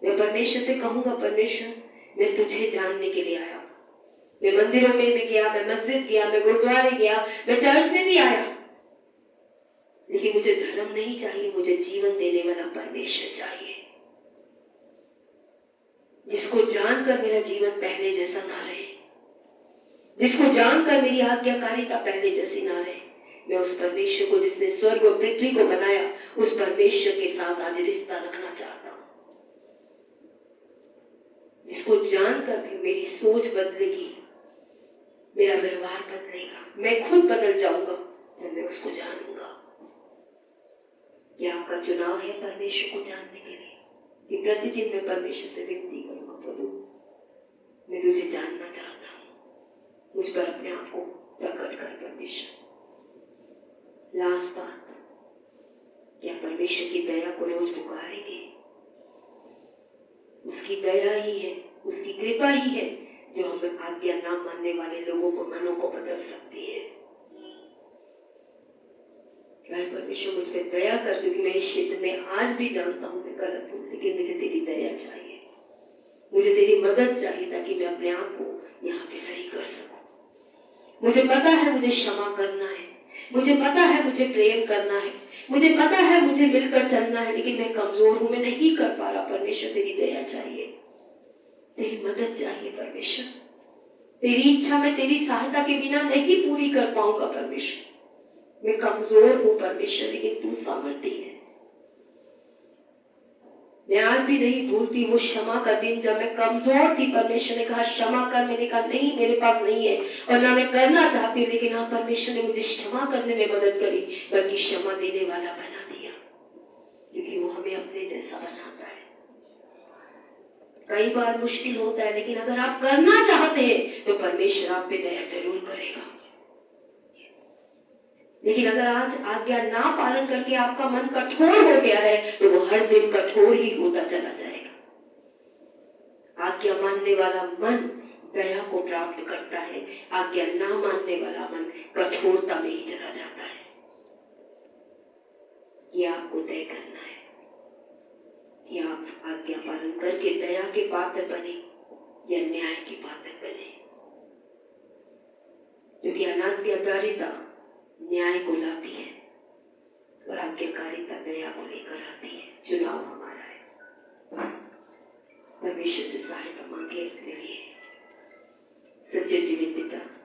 मैं परमेश्वर से कहूंगा, परमेश्वर मैं तुझे जानने के लिए आया। मैं मंदिरों में गया, मैं मस्जिद गया, मैं गुरुद्वारे गया, मैं चर्च में भी आया, लेकिन मुझे धर्म नहीं चाहिए, मुझे जीवन देने वाला परमेश्वर चाहिए, जिसको जानकर मेरा जीवन पहले जैसा ना रहे, जिसको जानकर मेरी आज्ञाकारिता पहले जैसी ना रहे। मैं उस परमेश्वर को, जिसने स्वर्ग और पृथ्वी को बनाया, उस परमेश्वर के साथ आज रिश्ता रखना चाहता हूं, जिसको जानकर भी मेरी सोच बदलेगी, मेरा व्यवहार बदलेगा, मैं खुद बदल जाऊंगा जब मैं उसको जानूंगा। क्या आपका चुनाव है परमेश्वर को जानने के लिए कि प्रतिदिन मैं परमेश्वर से विनती करूंगा, प्रभु मैं तुझे जानना चाहता हूं, मुझ पर अपने आप को प्रकट कर परमेश्वर। लास्ट बात, क्या परमेश्वर की दया को रोज पुकारेंगे? उसकी दया ही है, उसकी कृपा ही है जो हमें आज्ञा ना मानने वाले लोगों को, मनों को बदल सकती है। परमेश्वर मुझ पर दया कर, क्योंकि मैं इस क्षेत्र में आज भी जानता हूं मैं गलत हूं, लेकिन मुझे तेरी दया चाहिए, मुझे तेरी मदद चाहिए ताकि मैं अपने आप को यहाँ पे सही कर सकूं। मुझे पता है मुझे क्षमा करना है, मुझे पता है मुझे प्रेम करना है, मुझे पता है मुझे मिलकर चलना है, लेकिन मैं कमजोर हूं, मैं नहीं कर पा रहा। परमेश्वर तेरी दया चाहिए, तेरी मदद चाहिए परमेश्वर। तेरी इच्छा मैं तेरी सहायता के बिना नहीं पूरी कर पाऊंगा परमेश्वर। मैं कमजोर हूं परमेश्वर, लेकिन तू सामर्थी है। मैं आज भी नहीं भूलती वो क्षमा का दिन जब मैं कमजोर थी। परमेश्वर ने कहा क्षमा कर, मैंने कहा नहीं, मेरे पास नहीं है और ना मैं करना चाहती हूँ, लेकिन हाँ परमेश्वर ने मुझे क्षमा करने में मदद करी, बल्कि क्षमा देने वाला बना दिया, क्योंकि वो हमें अपने जैसा बनाता है। कई बार मुश्किल होता है, लेकिन अगर आप करना चाहते हैं तो परमेश्वर आप पे दया जरूर करेगा। लेकिन अगर आज आज्ञा ना पालन करके आपका मन कठोर हो गया है तो वो हर दिन कठोर ही होता चला जाएगा। आज्ञा मानने वाला मन दया को प्राप्त करता है, आज्ञा ना मानने वाला मन कठोरता में ही चला जाता है। ये आपको तय करना है कि आप आज्ञा पालन करके दया के पात्र बने या न्याय के पात्र बने, क्योंकि अनाज्ञाकारिता न्याय को लाती है और आज्ञाकारिता दया को लेकर आती है। चुनाव हमारा है। परमेश्वर से सहायता मांगे अपने लिए। सच्चे जीवित पिता,